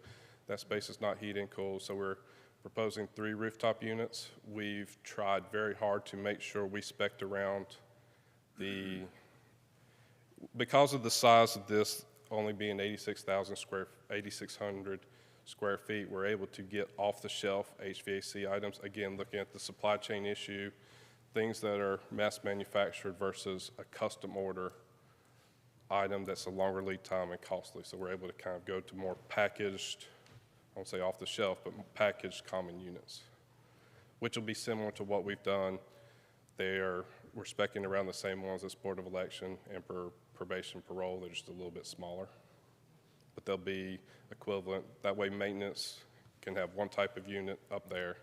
that space is not heated and cooled. So we're proposing 3 rooftop units. We've tried very hard to make sure we spec'd around because of the size of this only being 8,600 square feet, we're able to get off-the-shelf HVAC items. Again, looking at the supply chain issue, things that are mass manufactured versus a custom order item that's a longer lead time and costly. So we're able to kind of go to more packaged, I won't say off the shelf, but packaged common units, which will be similar to what we've done. We're spec'ing around the same ones as Board of Election and probation parole. They're just a little bit smaller, but they'll be equivalent. That way maintenance can have one type of unit up there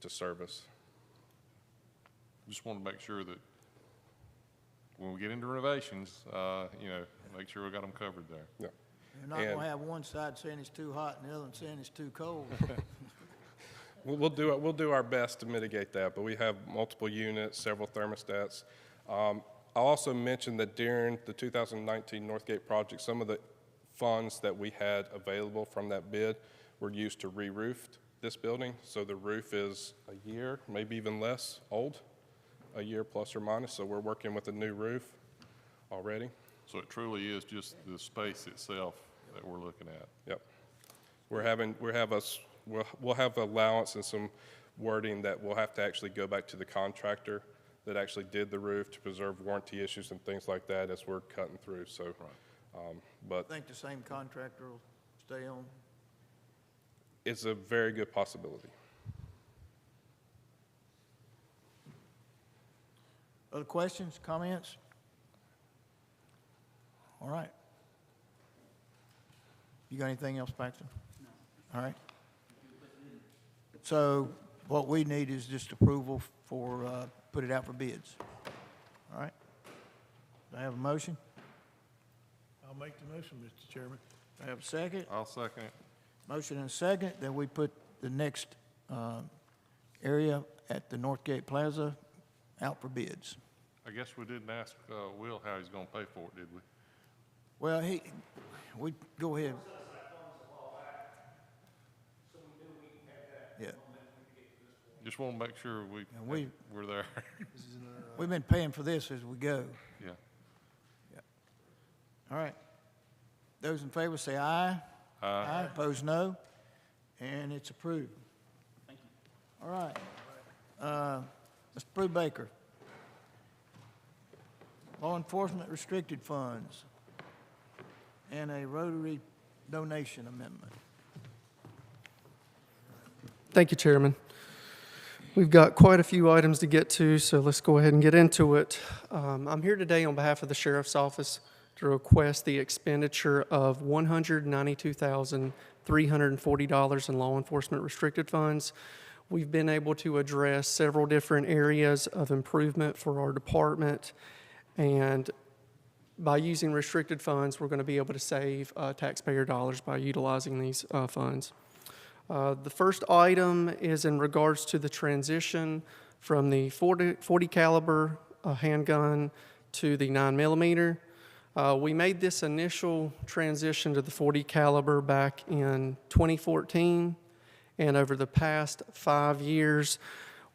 to service. Just want to make sure that when we get into renovations, make sure we got them covered there. Yeah. You're not going to have one side saying it's too hot and the other one saying it's too cold. We'll do our best to mitigate that, but we have multiple units, several thermostats. I'll also mention that during the 2019 Northgate project, some of the funds that we had available from that bid were used to re-roof this building. So the roof is a year, maybe even less old, a year plus or minus. So we're working with a new roof already. So it truly is just the space itself that we're looking at. Yep. We'll have allowance and some wording that we'll have to actually go back to the contractor that actually did the roof to preserve warranty issues and things like that as we're cutting through. So, but I think the same contractor will stay on. it's a very good possibility. Other questions, comments? All right. You got anything else, Paxton? No. All right. So what we need is just approval for, put it out for bids. All right. Do I have a motion? I'll make the motion, Mr. Chairman. Do I have a second? I'll second it. Motion and a second, then we put the next area at the Northgate Plaza out for bids. I guess we didn't ask Will how he's going to pay for it, did we? Well, we go ahead. Yeah. Just want to make sure we're there. We've been paying for this as we go. Yeah. All right. Those in favor say aye. Aye. Opposed, no. And it's approved. Thank you. All right. Mr. Brubaker. Law enforcement restricted funds and a Rotary donation amendment. Thank you, Chairman. We've got quite a few items to get to, so let's go ahead and get into it. I'm here today on behalf of the Sheriff's Office to request the expenditure of $192,340 in law enforcement restricted funds. We've been able to address several different areas of improvement for our department, and by using restricted funds, we're going to be able to save taxpayer dollars by utilizing these funds. The first item is in regards to the transition from the 40 caliber handgun to the 9mm. We made this initial transition to the 40 caliber back in 2014, and over the past 5 years,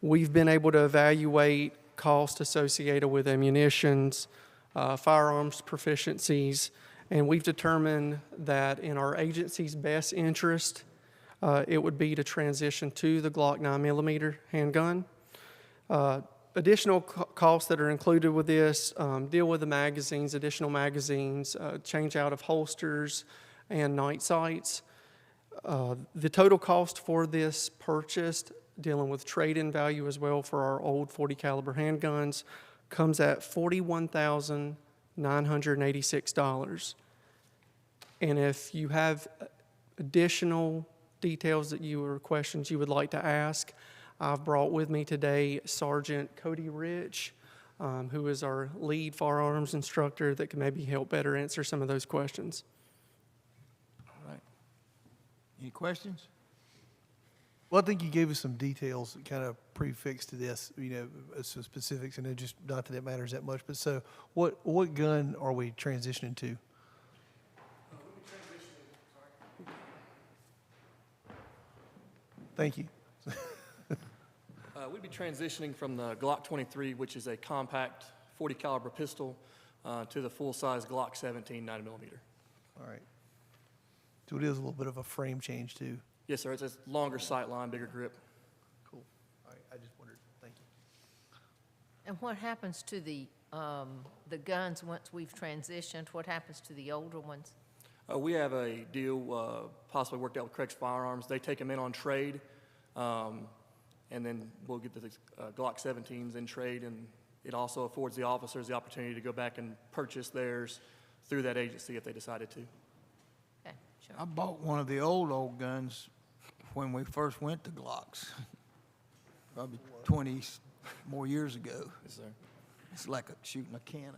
we've been able to evaluate costs associated with ammunitions, firearms proficiencies, and we've determined that in our agency's best interest, it would be to transition to the Glock 9mm handgun. Additional costs that are included with this deal with the magazines, additional magazines, change out of holsters, and night sights. The total cost for this purchase, dealing with trade-in value as well for our old 40 caliber handguns, comes at $41,986. And if you have additional details that or questions you would like to ask, I've brought with me today Sergeant Cody Rich, who is our lead firearms instructor that can maybe help better answer some of those questions. All right. Any questions? Well, I think you gave us some details kind of prefixed to this, some specifics, and it just, not that it matters that much, but so what gun are we transitioning to? Thank you. We'd be transitioning from the Glock 23, which is a compact 40 caliber pistol, to the full-size Glock 17 9mm. All right. So it is a little bit of a frame change too. Yes, sir. It's a longer sight line, bigger grip. Cool. All right. I just wondered. Thank you. And what happens to the guns once we've transitioned? What happens to the older ones? We have a deal possibly worked out with Craig's Firearms. They take them in on trade, and then we'll get the Glock 17s in trade, and it also affords the officers the opportunity to go back and purchase theirs through that agency if they decided to. Okay, sure. I bought one of the old guns when we first went to Glocks, probably 20 more years ago. Yes, sir. It's like shooting a cannon.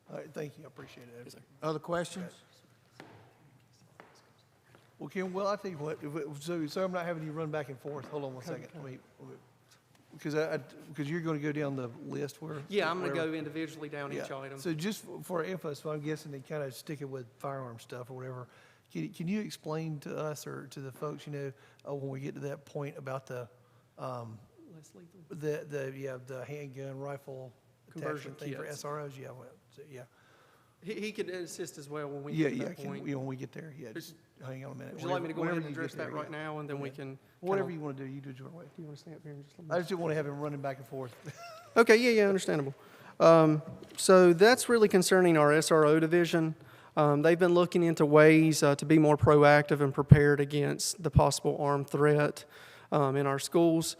All right. Thank you. I appreciate it. Yes, sir. Other questions? Well, Kim, I'll tell you what, so I'm not having you run back and forth. Hold on one second. Wait. Because you're going to go down the list where. Yeah, I'm going to go individually down each item. So just for info, so I'm guessing they kind of stick it with firearm stuff or whatever. Can you explain to us or to the folks, when we get to that point about the handgun rifle Conversion attachment thing for kits. SROs? Yeah. He could assist as well when we get to that point. When we get there, just hang on a minute. Would you like me to go ahead and Whenever you address get there, that right now, and then we can? Whatever you want to do, you do it your way. Do you want to stay up here and just let me? I just didn't want to have him running back and forth. Okay, yeah, understandable. So that's really concerning our SRO division. They've been looking into ways to be more proactive and prepared against the possible armed threat in our schools.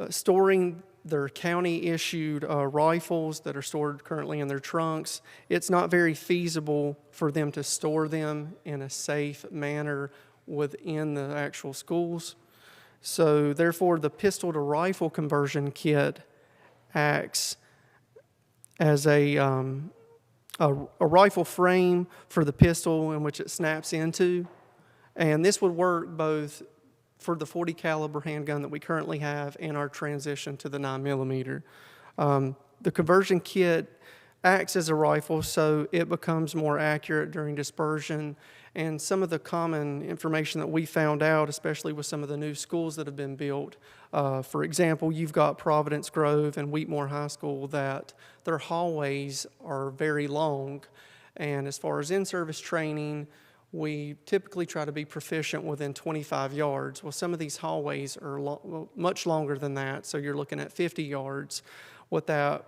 Storing their county-issued rifles that are stored currently in their trunks, it's not very feasible for them to store them in a safe manner within the actual schools. So therefore, the pistol-to-rifle conversion kit acts as a rifle frame for the pistol in which it snaps into. And this would work both for the 40 caliber handgun that we currently have and our transition to the 9mm. The conversion kit acts as a rifle, so it becomes more accurate during dispersion. And some of the common information that we found out, especially with some of the new schools that have been built, for example, you've got Providence Grove and Wheatmore High School, that their hallways are very long. And as far as in-service training, we typically try to be proficient within 25 yards. Well, some of these hallways are much longer than that, so you're looking at 50 yards. What that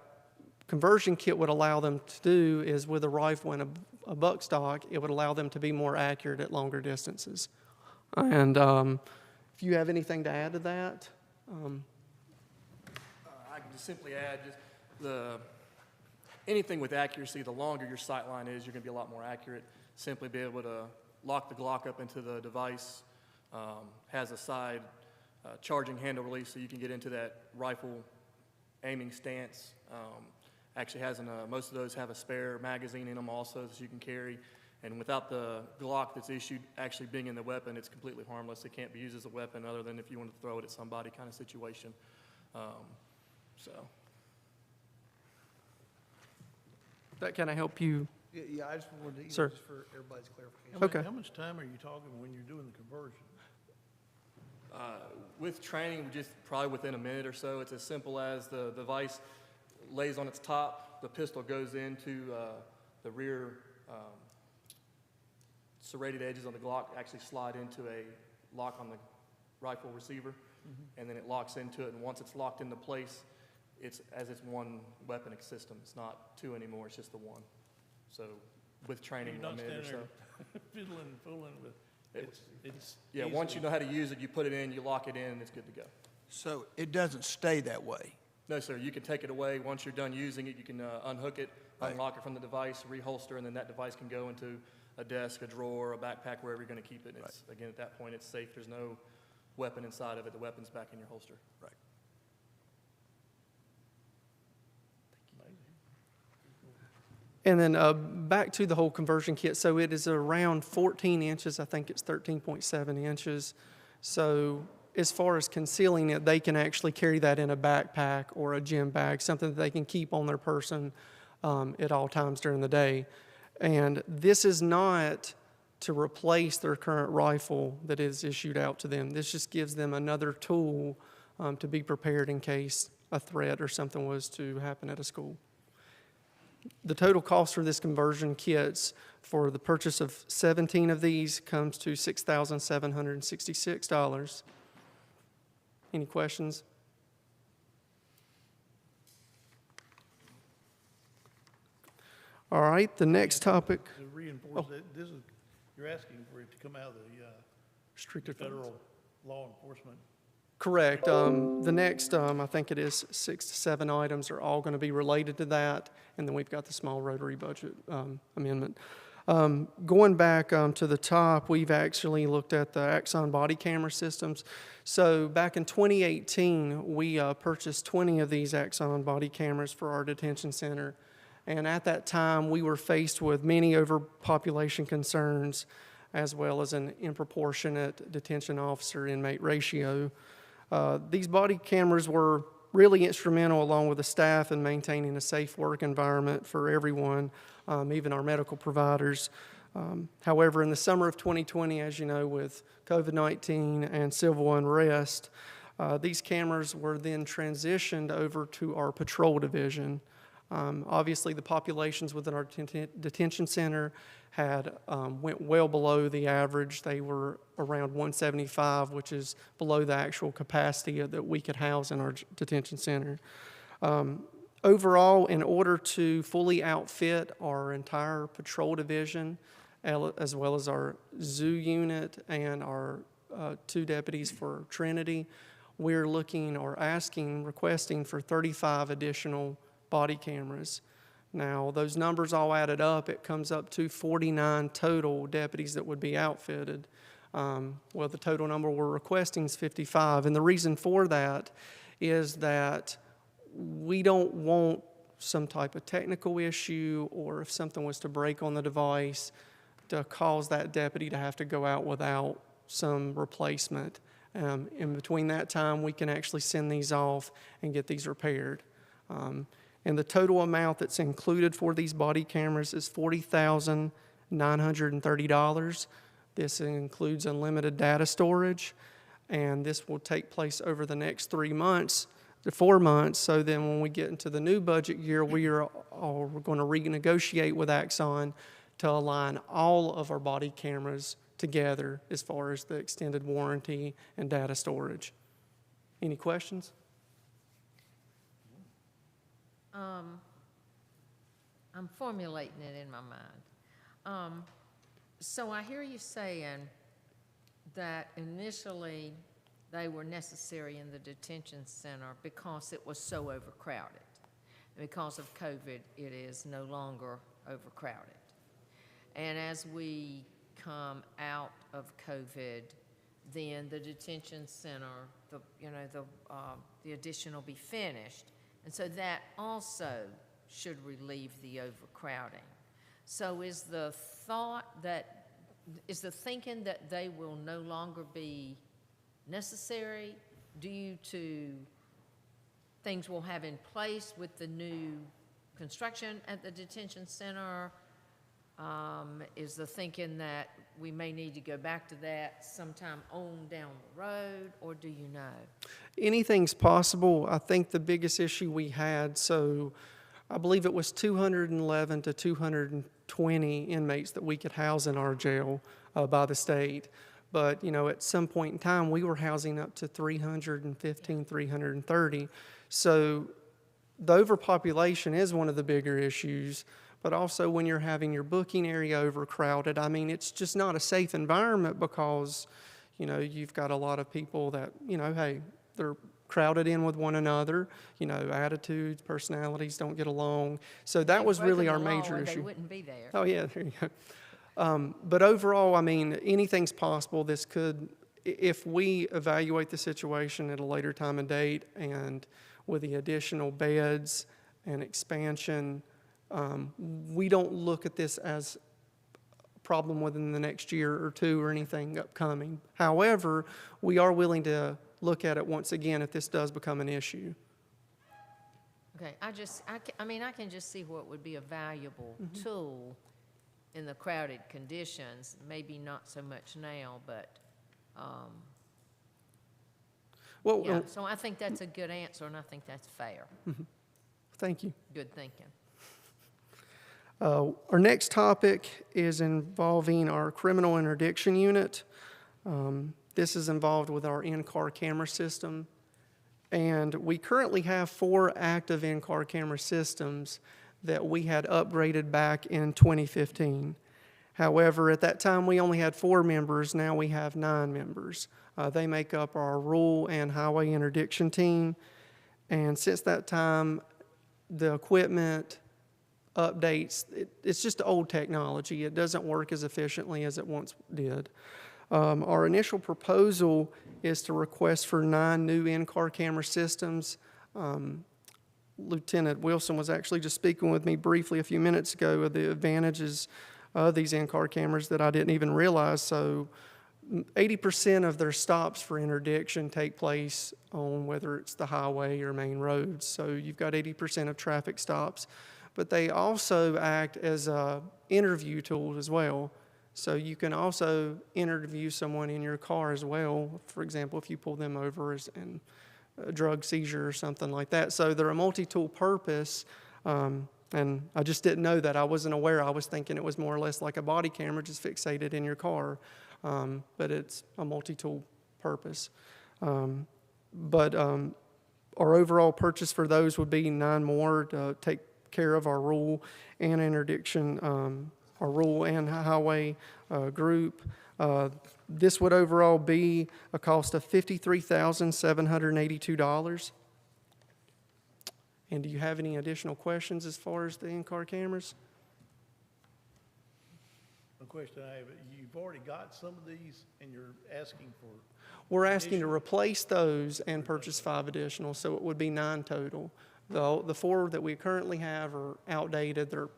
conversion kit would allow them to do is, with a rifle and a buckstock, it would allow them to be more accurate at longer distances. And if you have anything to add to that? I can just simply add anything with accuracy, the longer your sight line is, you're going to be a lot more accurate. Simply be able to lock the Glock up into the device, has a side charging handle release so you can get into that rifle aiming stance. Actually most of those have a spare magazine in them also that you can carry. And without the Glock that's issued actually being in the weapon, it's completely harmless. It can't be used as a weapon other than if you want to throw it at somebody kind of situation. That kind of help you? Yeah, I just wanted to, Sir. just for everybody's clarification. Okay. How much time are you talking when you're doing the conversion? With training, just probably within a minute or so. It's as simple as the device lays on its top, the pistol goes into the rear serrated edges on the Glock actually slide into a lock on the rifle receiver, and then it locks into it, and once it's locked into place, it's one weapon system. It's not two anymore, it's just the one. So with training, You're not a minute or so. fiddling and fooling with it's yeah, once you know how to use it, you put it in, you lock it in, and it's good to go. So it doesn't stay that way. No, sir, you can take it away. Once you're done using it, you can unhook it, unlock it from the device, reholster, and then that device can go into a desk, a drawer, a backpack, wherever you're going to keep it. It's, again, at that point, it's safe. There's no weapon inside of it. The weapon's back in your holster. Right. And then back to the whole conversion kit. So it is around 14 inches. I think it's 13.7 inches. So as far as concealing it, they can actually carry that in a backpack or a gym bag, something that they can keep on their person at all times during the day. And this is not to replace their current rifle that is issued out to them. This just gives them another tool to be prepared in case a threat or something was to happen at a school. The total cost for this conversion kits for the purchase of 17 of these comes to $6,766. Any questions? All right, the next topic. To reinforce that, you're asking for it to come out of the Restricted funds. federal law enforcement. Correct. The next, I think it is 6 to 7 items are all going to be related to that, and then we've got the small rotary budget amendment. Going back to the top, we've actually looked at the Axon body camera systems. So back in 2018, we purchased 20 of these Axon body cameras for our detention center. And at that time, we were faced with many overpopulation concerns, as well as an disproportionate detention officer-inmate ratio. These body cameras were really instrumental, along with the staff, in maintaining a safe work environment for everyone, even our medical providers. However, in the summer of 2020, as you know, with COVID-19 and civil unrest, these cameras were then transitioned over to our patrol division. Obviously, the populations within our detention center had went well below the average. They were around 175, which is below the actual capacity that we could house in our detention center. Overall, in order to fully outfit our entire patrol division, as well as our zoo unit and our 2 deputies for Trinity, we're looking or requesting for 35 additional body cameras. Now, those numbers all added up, it comes up to 49 total deputies that would be outfitted. Well, the total number we're requesting is 55, and the reason for that is that we don't want some type of technical issue, or if something was to break on the device, to cause that deputy to have to go out without some replacement. In between that time, we can actually send these off and get these repaired. And the total amount that's included for these body cameras is $40,930. This includes unlimited data storage, and this will take place over the next 3 months to 4 months. So then when we get into the new budget year, we're going to renegotiate with Axon to align all of our body cameras together as far as the extended warranty and data storage. Any questions? I'm formulating it in my mind. So I hear you saying that initially they were necessary in the detention center because it was so overcrowded. Because of COVID, it is no longer overcrowded. And as we come out of COVID, then the detention center, the addition will be finished. And so that also should relieve the overcrowding. So is the thinking that they will no longer be necessary due to things we'll have in place with the new construction at the detention center? Is the thinking that we may need to go back to that sometime on down the road, or do you know? Anything's possible. I think the biggest issue we had, so I believe it was 211 to 220 inmates that we could house in our jail by the state. But, at some point in time, we were housing up to 315, 330. So the overpopulation is one of the bigger issues. But also when you're having your booking area overcrowded, it's just not a safe environment because, you've got a lot of people that, hey, they're crowded in with one another. You know, attitudes, personalities don't get along. So that was really our major issue. They wouldn't be there. Oh, yeah, there you go. But overall, I mean, anything's possible. This could, if we evaluate the situation at a later time and date, and with the additional beds and expansion, we don't look at this as a problem within the next year or two or anything upcoming. However, we are willing to look at it once again if this does become an issue. Okay, I mean, I can just see what would be a valuable tool in the crowded conditions, maybe not so much now, but, Well, yeah, so I think that's a good answer, and I think that's fair. Thank you. Good thinking. Our next topic is involving our criminal interdiction unit. This is involved with our in-car camera system. And we currently have 4 active in-car camera systems that we had upgraded back in 2015. However, at that time, we only had 4 members. Now we have 9 members. They make up our rural and highway interdiction team. And since that time, the equipment updates, it's just old technology. It doesn't work as efficiently as it once did. Our initial proposal is to request for 9 new in-car camera systems. Lieutenant Wilson was actually just speaking with me briefly a few minutes ago of the advantages of these in-car cameras that I didn't even realize. So 80% of their stops for interdiction take place on whether it's the highway or main roads. So you've got 80% of traffic stops. But they also act as a interview tool as well. So you can also interview someone in your car as well. For example, if you pull them over in a drug seizure or something like that. So they're a multi-tool purpose. And I just didn't know that. I wasn't aware. I was thinking it was more or less like a body camera just fixated in your car. But it's a multi-tool purpose. But our overall purchase for those would be 9 more to take care of our rural and interdiction, our rural and highway group. This would overall be a cost of $53,782. And do you have any additional questions as far as the in-car cameras? The question I have, you've already got some of these and you're asking for. We're asking to replace those and purchase 5 additional, so it would be 9 total. The 4 that we currently have are outdated. They're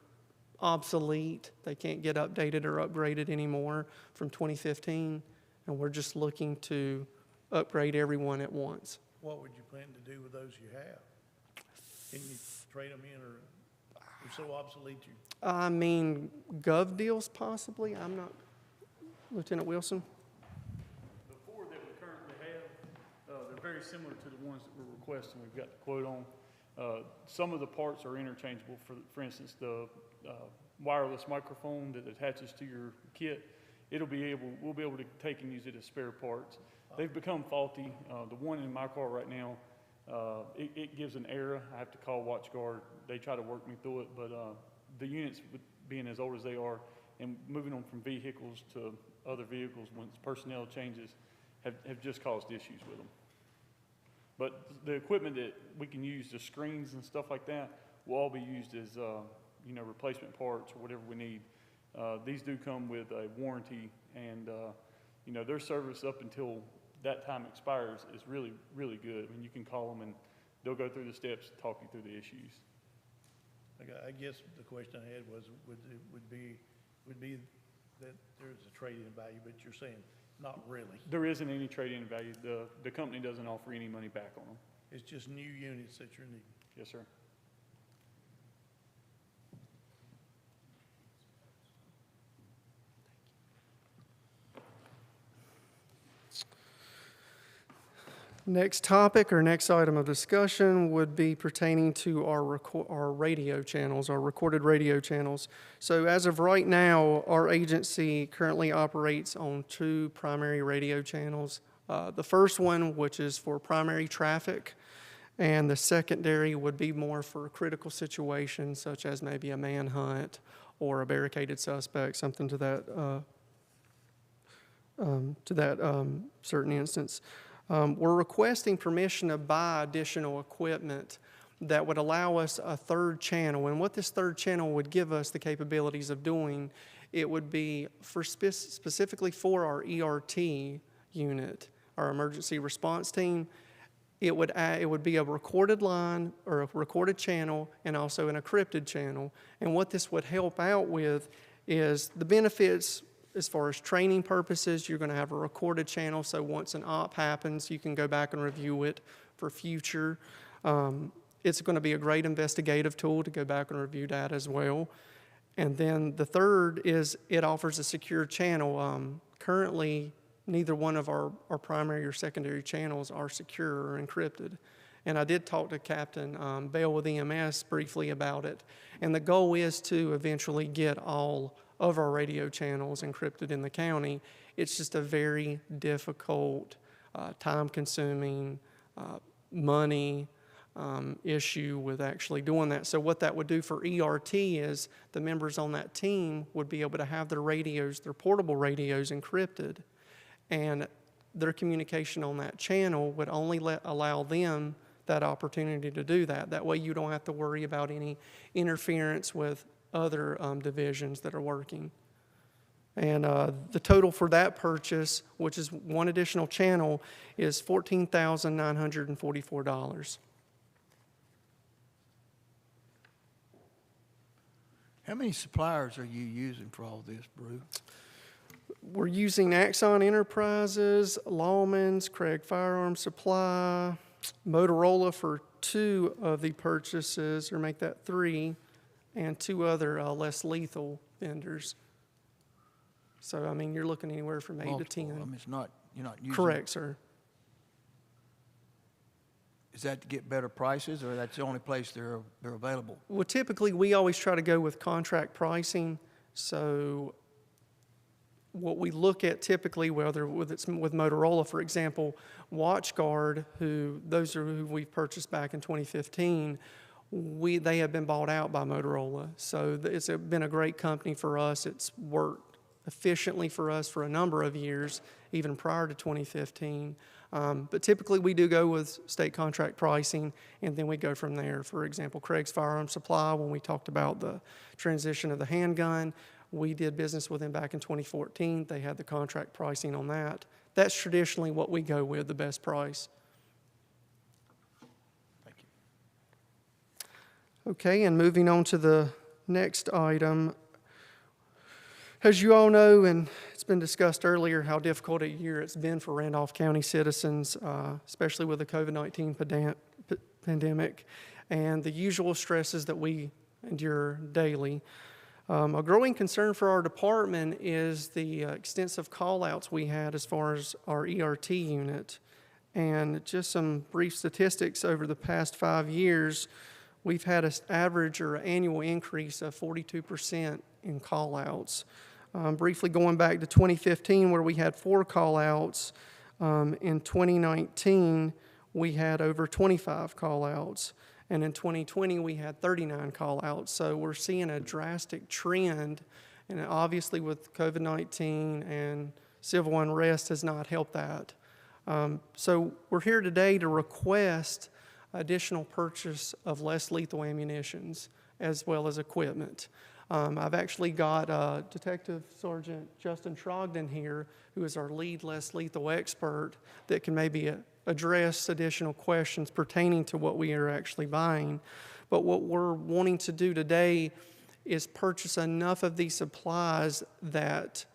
obsolete. They can't get updated or upgraded anymore from 2015, and we're just looking to upgrade everyone at once. What would you plan to do with those you have? Can you trade them in, or they're so obsolete you? I mean, gov deals possibly. I'm not, Lieutenant Wilson? The 4 that we currently have, they're very similar to the ones that we're requesting. We've got the quote on. Some of the parts are interchangeable. For instance, the wireless microphone that attaches to your kit, we'll be able to take and use it as spare parts. They've become faulty. The one in my car right now, it gives an error. I have to call WatchGuard. They try to work me through it, but the units, being as old as they are, and moving on from vehicles to other vehicles once personnel changes, have just caused issues with them. But the equipment that we can use, the screens and stuff like that, will all be used as replacement parts or whatever we need. These do come with a warranty, and their service up until that time expires is really, really good. I mean, you can call them and they'll go through the steps and talk you through the issues. I guess the question I had was, would be that there's a trade-in value, but you're saying not really. There isn't any trade-in value. The company doesn't offer any money back on them. It's just new units that you're needing. Yes, sir. Next topic or next item of discussion would be pertaining to our radio channels, our recorded radio channels. So as of right now, our agency currently operates on 2 primary radio channels. The first one, which is for primary traffic, and the secondary would be more for critical situations, such as maybe a manhunt or a barricaded suspect, something to that certain instance. We're requesting permission to buy additional equipment that would allow us a third channel. And what this third channel would give us the capabilities of doing, it would be for specifically for our ERT unit, our emergency response team. It would be a recorded line or a recorded channel and also an encrypted channel. And what this would help out with is the benefits as far as training purposes. You're going to have a recorded channel, so once an op happens, you can go back and review it for future. It's going to be a great investigative tool to go back and review data as well. And then the third is it offers a secure channel. Currently, neither one of our primary or secondary channels are secure or encrypted. And I did talk to Captain Bell with EMS briefly about it. And the goal is to eventually get all of our radio channels encrypted in the county. It's just a very difficult, time-consuming, money issue with actually doing that. So what that would do for ERT is the members on that team would be able to have their radios, their portable radios, encrypted, and their communication on that channel would only allow them that opportunity to do that. That way you don't have to worry about any interference with other divisions that are working. And the total for that purchase, which is one additional channel, is $14,944. How many suppliers are you using for all this, Brew? We're using Axon Enterprises, Lawman's, Craig Firearms Supply, Motorola for 2 of the purchases, or make that 3, and 2 other less lethal vendors. So, I mean, you're looking anywhere from 8 to 10. I mean, you're not using. Correct, sir. Is that to get better prices, or that's the only place they're available? Well, typically, we always try to go with contract pricing. So what we look at typically, whether it's with Motorola, for example, WatchGuard, those are who we've purchased back in 2015, they have been bought out by Motorola. So it's been a great company for us. It's worked efficiently for us for a number of years, even prior to 2015. But typically we do go with state contract pricing, and then we go from there. For example, Craig's Firearms Supply, when we talked about the transition of the handgun, we did business with them back in 2014. They had the contract pricing on that. That's traditionally what we go with, the best price. Thank you. Okay, and moving on to the next item. As you all know, and it's been discussed earlier, how difficult a year it's been for Randolph County citizens, especially with the COVID-19 pandemic and the usual stresses that we endure daily. A growing concern for our department is the extensive call-outs we had as far as our ERT unit. And just some brief statistics over the past 5 years, we've had an average or annual increase of 42% in call-outs. Briefly going back to 2015, where we had 4 call-outs, in 2019, we had over 25 call-outs. And in 2020, we had 39 call-outs. So we're seeing a drastic trend. And obviously with COVID-19 and civil unrest has not helped that. So we're here today to request additional purchase of less lethal ammunitions as well as equipment. I've actually got Detective Sergeant Justin Trogdon here, who is our lead less lethal expert, that can maybe address additional questions pertaining to what we are actually buying. But what we're wanting to do today is purchase enough of these supplies that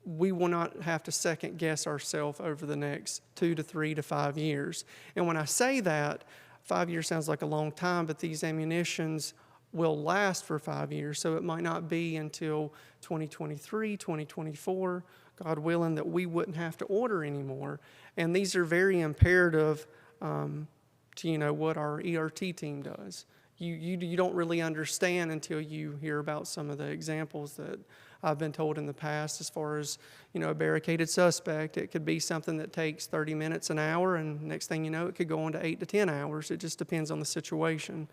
we will not have to second guess ourselves over the next 2 to 3 to 5 years. And when I say that, 5 years sounds like a long time, but these ammunitions will last for 5 years. So it might not be until 2023, 2024, God willing, that we wouldn't have to order anymore. And these are very imperative to, what our ERT team does. You don't really understand until you hear about some of the examples that I've been told in the past as far as, a barricaded suspect. It could be something that takes 30 minutes, an hour, and next thing you know, it could go on to 8 to 10 hours. It just depends on the situation.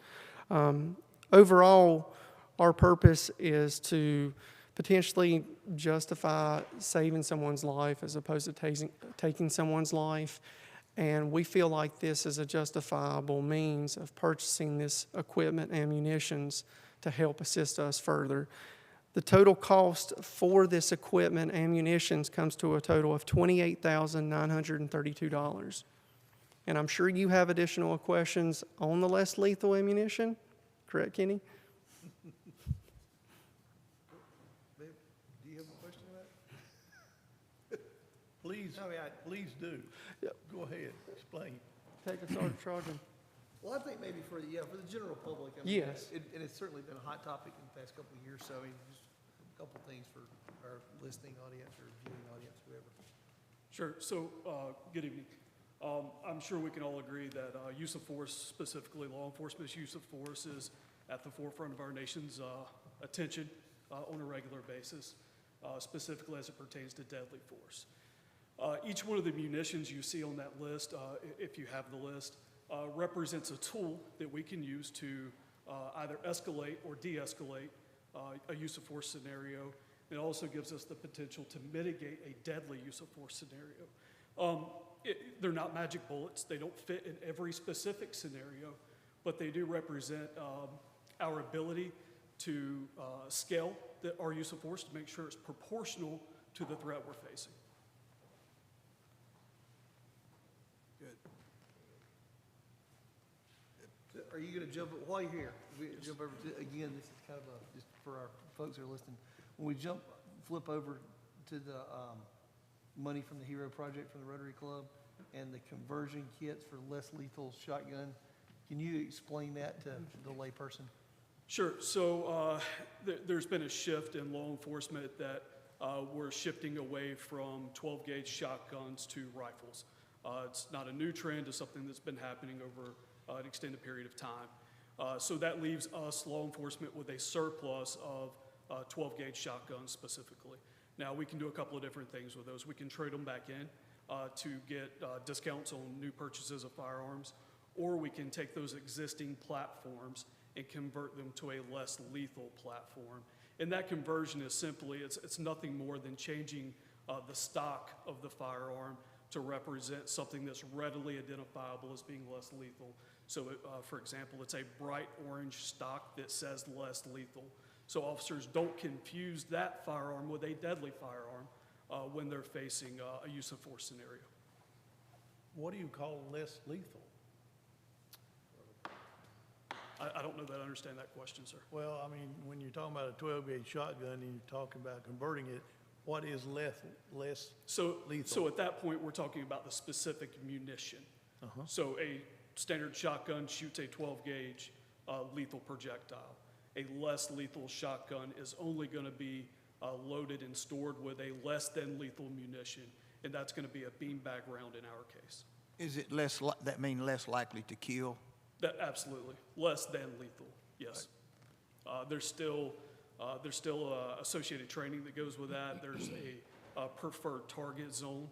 Overall, our purpose is to potentially justify saving someone's life as opposed to taking someone's life. And we feel like this is a justifiable means of purchasing this equipment and munitions to help assist us further. The total cost for this equipment and munitions comes to a total of $28,932. And I'm sure you have additional questions on the less lethal ammunition, correct, Kenny? Babe, do you have a question on that? Please do. Go ahead, explain. Take us, Sergeant Trojan. Well, I think maybe for the general public, I mean, Yes. and it's certainly been a hot topic in the past couple of years, so I mean, just a couple of things for our listening audience or viewing audience, whoever. Sure. So, good evening. I'm sure we can all agree that use of force, specifically law enforcement's use of force, is at the forefront of our nation's attention on a regular basis, specifically as it pertains to deadly force. Each one of the munitions you see on that list, if you have the list, represents a tool that we can use to either escalate or de-escalate a use of force scenario. It also gives us the potential to mitigate a deadly use of force scenario. They're not magic bullets. They don't fit in every specific scenario, but they do represent our ability to scale our use of force to make sure it's proportional to the threat we're facing. Are you going to jump, while you're here, we jump over to, again, this is kind of just for our folks who are listening. When we flip over to the money from the Hero Project from the Rotary Club and the conversion kits for less lethal shotgun, can you explain that to the layperson? Sure. So there's been a shift in law enforcement that we're shifting away from 12-gauge shotguns to rifles. It's not a new trend. It's something that's been happening over an extended period of time. So that leaves us, law enforcement, with a surplus of 12-gauge shotguns specifically. Now, we can do a couple of different things with those. We can trade them back in to get discounts on new purchases of firearms, or we can take those existing platforms and convert them to a less lethal platform. And that conversion is simply, it's nothing more than changing the stock of the firearm to represent something that's readily identifiable as being less lethal. So, for example, it's a bright orange stock that says less lethal. So officers don't confuse that firearm with a deadly firearm when they're facing a use of force scenario. What do you call less lethal? I don't know that I understand that question, sir. Well, I mean, when you're talking about a 12-gauge shotgun and you're talking about converting it, what is less lethal? So at that point, we're talking about the specific munition. So a standard shotgun shoots a 12-gauge lethal projectile. A less lethal shotgun is only going to be loaded and stored with a less than lethal munition, and that's going to be a beanbag round in our case. Is it that mean less likely to kill? Absolutely, less than lethal, yes. There's still associated training that goes with that. There's a preferred target zone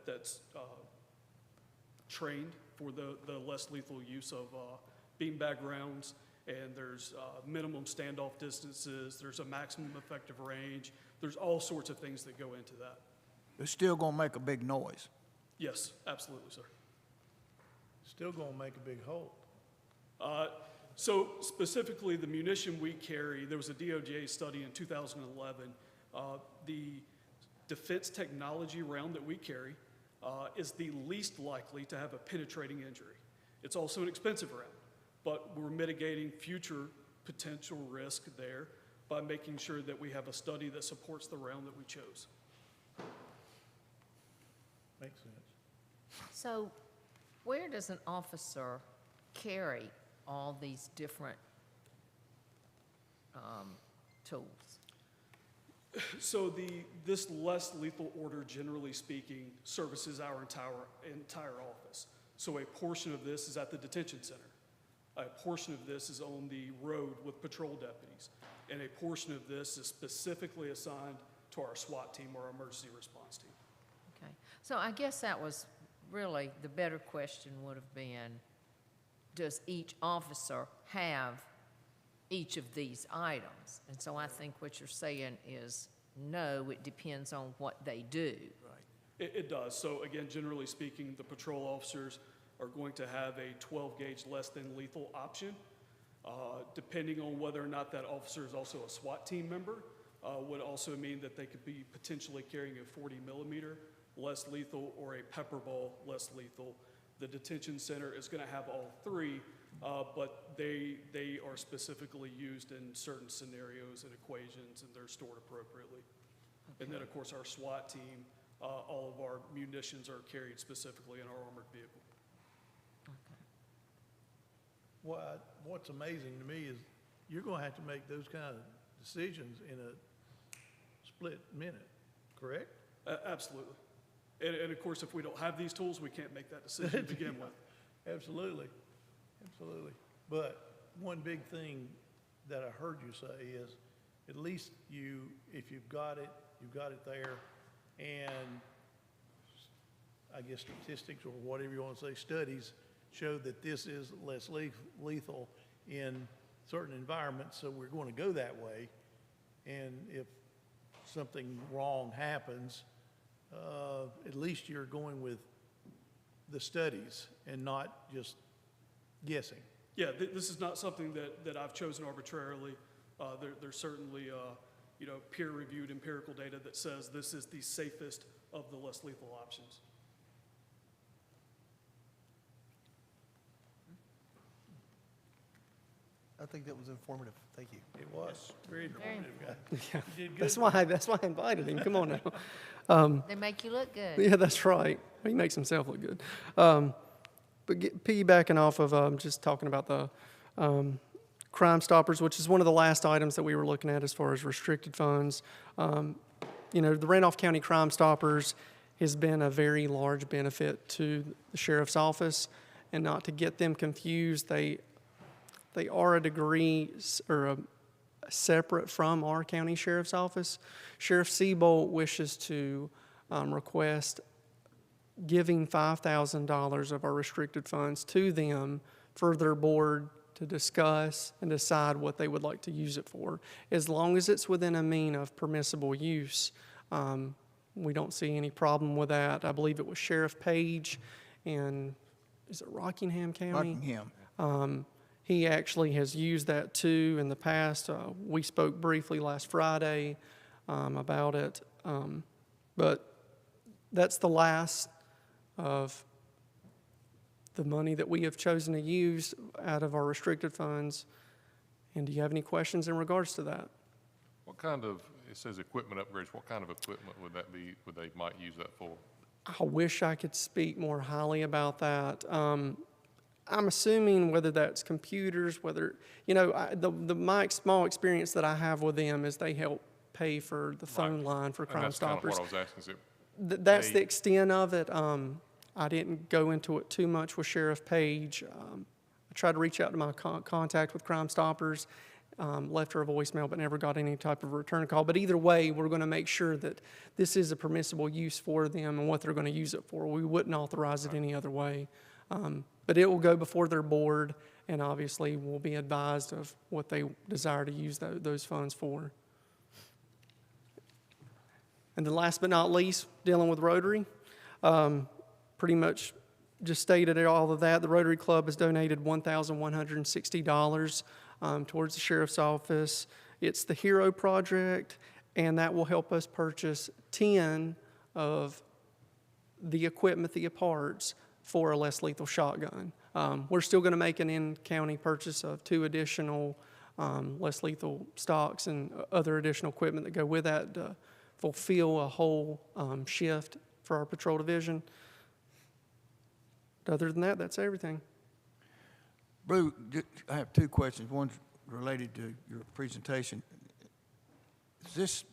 that's trained for the less lethal use of beanbag rounds, and there's minimum standoff distances, there's a maximum effective range, there's all sorts of things that go into that. They're still going to make a big noise. Yes, absolutely, sir. Still going to make a big hole. So specifically, the munition we carry, there was a DOJ study in 2011. The defense technology round that we carry is the least likely to have a penetrating injury. It's also an expensive round, but we're mitigating future potential risk there by making sure that we have a study that supports the round that we chose. Makes sense. So where does an officer carry all these different tools? So this less lethal order, generally speaking, services our entire office. So a portion of this is at the detention center. A portion of this is on the road with patrol deputies. And a portion of this is specifically assigned to our SWAT team or our emergency response team. Okay, so I guess that was really the better question would have been, does each officer have each of these items? And so I think what you're saying is, no, it depends on what they do. It does. So again, generally speaking, the patrol officers are going to have a 12-gauge less than lethal option. Depending on whether or not that officer is also a SWAT team member, would also mean that they could be potentially carrying a 40 millimeter less lethal or a pepper ball less lethal. The detention center is going to have all three, but they are specifically used in certain scenarios and equations, and they're stored appropriately. Okay. And then, of course, our SWAT team, all of our munitions are carried specifically in our armored vehicle. What's amazing to me is you're going to have to make those kind of decisions in a split minute, correct? Absolutely. And of course, if we don't have these tools, we can't make that decision to begin with. Absolutely, absolutely. But one big thing that I heard you say is, at least if you've got it there, and I guess statistics or whatever you want to say, studies show that this is less lethal in certain environments, so we're going to go that way. And if something wrong happens, at least you're going with the studies and not just guessing. Yeah, this is not something that I've chosen arbitrarily. There's certainly peer-reviewed empirical data that says this is the safest of the less lethal options. I think that was informative. Thank you. It was very informative, guy. Yeah, You did good. that's why I invited him. Come on now. They make you look good. Yeah, that's right. He makes himself look good. But piggybacking off of just talking about the Crime Stoppers, which is one of the last items that we were looking at as far as restricted funds. The Randolph County Crime Stoppers has been a very large benefit to the sheriff's office, and not to get them confused, they are a degree or separate from our county sheriff's office. Sheriff Seabolt wishes to request giving $5,000 of our restricted funds to them for their board to discuss and decide what they would like to use it for. As long as it's within a mean of permissible use, we don't see any problem with that. I believe it was Sheriff Page in, is it Rockingham County? Rockingham. He actually has used that too in the past. We spoke briefly last Friday about it. But that's the last of the money that we have chosen to use out of our restricted funds. And do you have any questions in regards to that? What kind of, it says equipment upgrades, what kind of equipment would that be, would they might use that for? I wish I could speak more highly about that. I'm assuming whether that's computers, whether, my small experience that I have with them is they help pay for the phone line for Crime Stoppers. Kind of what I was asking. That's the extent of it. I didn't go into it too much with Sheriff Page. I tried to reach out to my contact with Crime Stoppers, left her a voicemail, but never got any type of return call. But either way, we're going to make sure that this is a permissible use for them and what they're going to use it for. We wouldn't authorize it any other way. But it will go before their board, and obviously will be advised of what they desire to use those funds for. And then last but not least, dealing with Rotary. Pretty much just stated all of that. The Rotary Club has donated $1,160 towards the Sheriff's Office. It's the Hero Project, and that will help us purchase 10 of the equipment, the parts, for a less lethal shotgun. We're still going to make an in-county purchase of 2 additional less lethal stocks and other additional equipment that go with that to fulfill a whole shift for our patrol division. Other than that, that's everything. Brew, I have 2 questions. One's related to your presentation. Is this,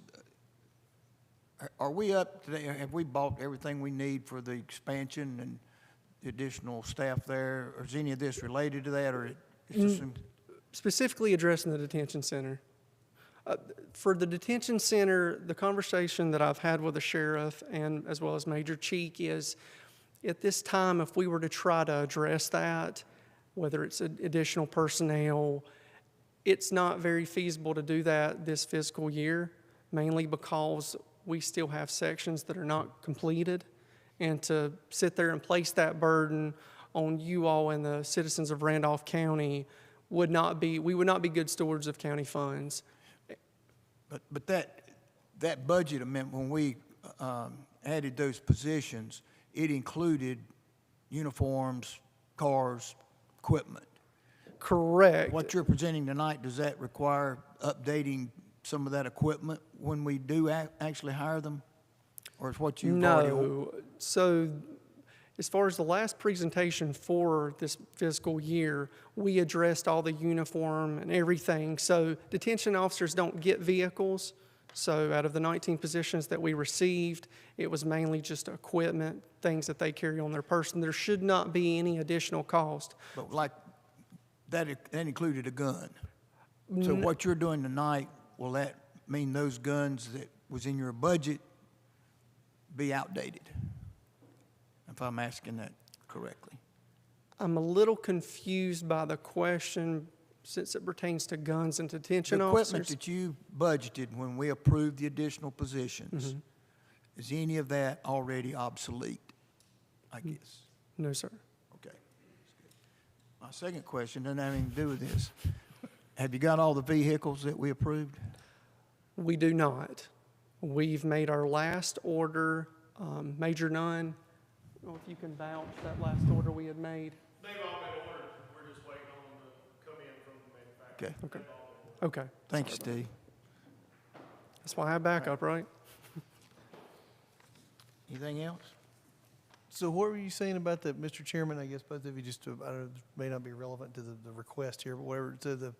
are we up today? Have we bought everything we need for the expansion and the additional staff there? Or is any of this related to that, or it's just specifically addressing the detention center? For the detention center, the conversation that I've had with the sheriff and as well as Major Cheek is, at this time, if we were to try to address that, whether it's additional personnel, it's not very feasible to do that this fiscal year, mainly because we still have sections that are not completed. And to sit there and place that burden on you all and the citizens of Randolph County we would not be good stewards of county funds. But that budget amendment, when we added those positions, it included uniforms, cars, equipment. Correct. What you're presenting tonight, does that require updating some of that equipment when we do actually hire them? Or is what you've already? No. So as far as the last presentation for this fiscal year, we addressed all the uniform and everything. So detention officers don't get vehicles. So out of the 19 positions that we received, it was mainly just equipment, things that they carry on their person. There should not be any additional cost. But like, that included a gun. So what you're doing tonight, will that mean those guns that was in your budget be outdated? If I'm asking that correctly. I'm a little confused by the question since it pertains to guns and detention officers. The equipment that you budgeted when we approved the additional positions, is any of that already obsolete, I guess? No, sir. Okay. My second question doesn't have anything to do with this. Have you got all the vehicles that we approved? We do not. We've made our last order, Major Nunn. I don't know if you can vouch that last order we had made. They've all been ordered. We're just waiting on them to come in from the manufacturer. Okay. Okay. Thank you, Steve. That's why I have backup, right? Anything else? So what were you saying about that, Mr. Chairman? I guess both of you just, I don't know, may not be relevant to the request here, but whatever, to the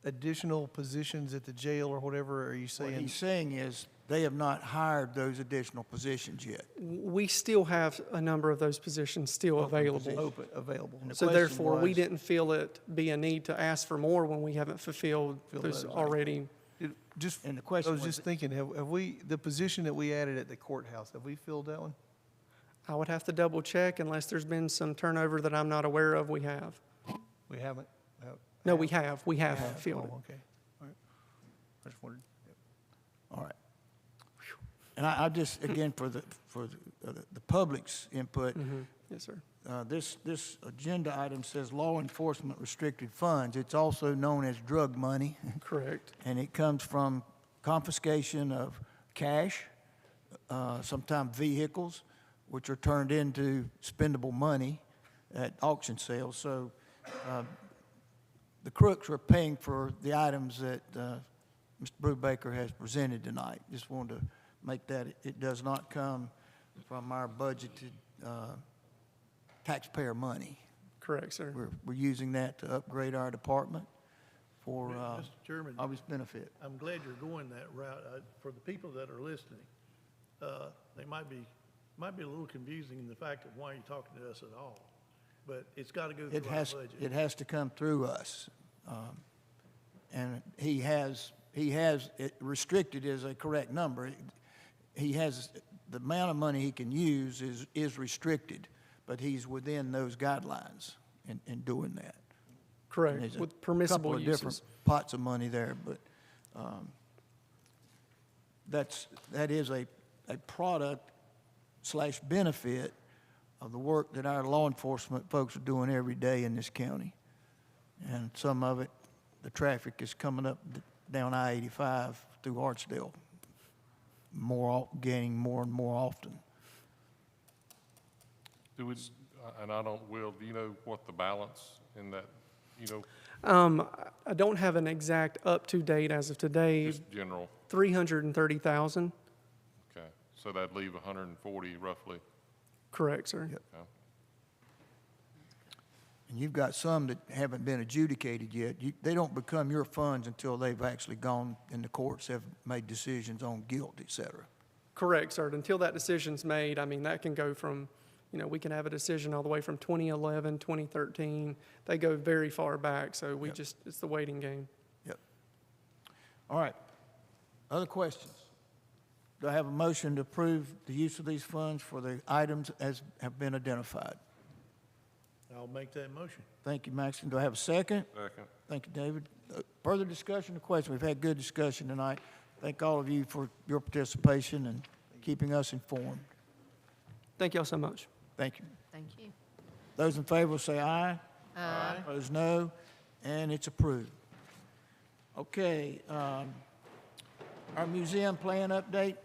additional positions at the jail or whatever, are you saying? What he's saying is they have not hired those additional positions yet. We still have a number of those positions still available. Available. And the So question therefore, we was- didn't feel it be a need to ask for more when we haven't fulfilled those already. Just, And the I question was just thinking, have we, the position that we added at the courthouse, have we filled that one? I would have to double check unless there's been some turnover that I'm not aware of. We have. We haven't? No, we have. We have filled it. Oh, okay. All right. I just wondered. All right. And I just, again, for the public's input, Yes, sir. this agenda item says law enforcement restricted funds. It's also known as drug money. Correct. And it comes from confiscation of cash, sometimes vehicles, which are turned into spendable money at auction sales. So the crooks are paying for the items that Mr. Brubaker has presented tonight. Just wanted to make that, it does not come from our budgeted taxpayer money. Correct, sir. We're using that to upgrade our department for Mr. Chairman, obvious benefit. I'm glad you're going that route. For the people that are listening, they might be a little confusing in the fact of why you're talking to us at all. But it's got to go through our budget. It has to come through us. And he has it restricted is a correct number. He has, the amount of money he can use is restricted, but he's within those guidelines in doing that. Correct. There's With permissible a couple of different uses. pots of money there, but that is a product / benefit of the work that our law enforcement folks are doing every day in this county. And some of it, the traffic is coming up down I-85 through Archdale, gaining more and more often. Do we, and I don't, Will, do you know what the balance in that, you know? I don't have an exact up-to-date as of today. Just general? 330,000. Okay, so that'd leave 140 roughly. Correct, sir. Yep. And you've got some that haven't been adjudicated yet. They don't become your funds until they've actually gone and the courts have made decisions on guilt, et cetera. Correct, sir. Until that decision's made, I mean, that can go from, we can have a decision all the way from 2011, 2013. They go very far back, so it's the waiting game. Yep. All right. Other questions? Do I have a motion to approve the use of these funds for the items as have been identified? I'll make that motion. Thank you, Maxine. Do I have a second? Second. Thank you, David. Further discussion or question? We've had good discussion tonight. Thank all of you for your participation and keeping us informed. Thank y'all so much. Thank you. Thank you. Those in favor will say aye. Aye. Opposed, no, and it's approved. Okay, our museum plan update,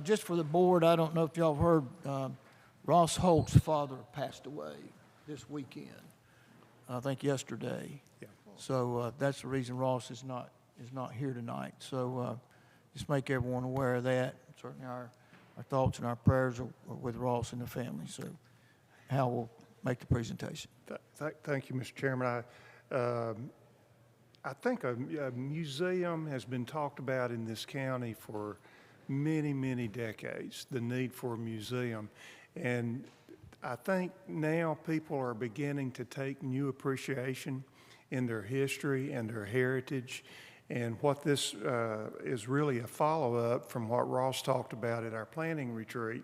just for the board, I don't know if y'all have heard, Ross Holt's father passed away this weekend, I think yesterday. Yeah. So that's the reason Ross is not here tonight. So just make everyone aware of that. Certainly our thoughts and our prayers are with Ross and the family. So Hal will make the presentation. Thank you, Mr. Chairman. I think a museum has been talked about in this county for many, many decades, the need for a museum. And I think now people are beginning to take new appreciation in their history and their heritage. And what this is really a follow-up from what Ross talked about at our planning retreat.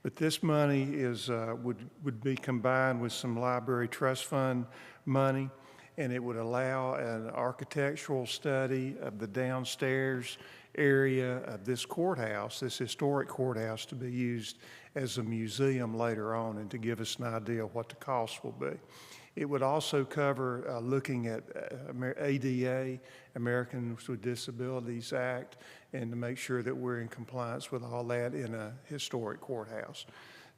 But this money is, would be combined with some library trust fund money, and it would allow an architectural study of the downstairs area of this courthouse, this historic courthouse, to be used as a museum later on and to give us an idea of what the cost will be. It would also cover looking at ADA, Americans with Disabilities Act, and to make sure that we're in compliance with all that in a historic courthouse.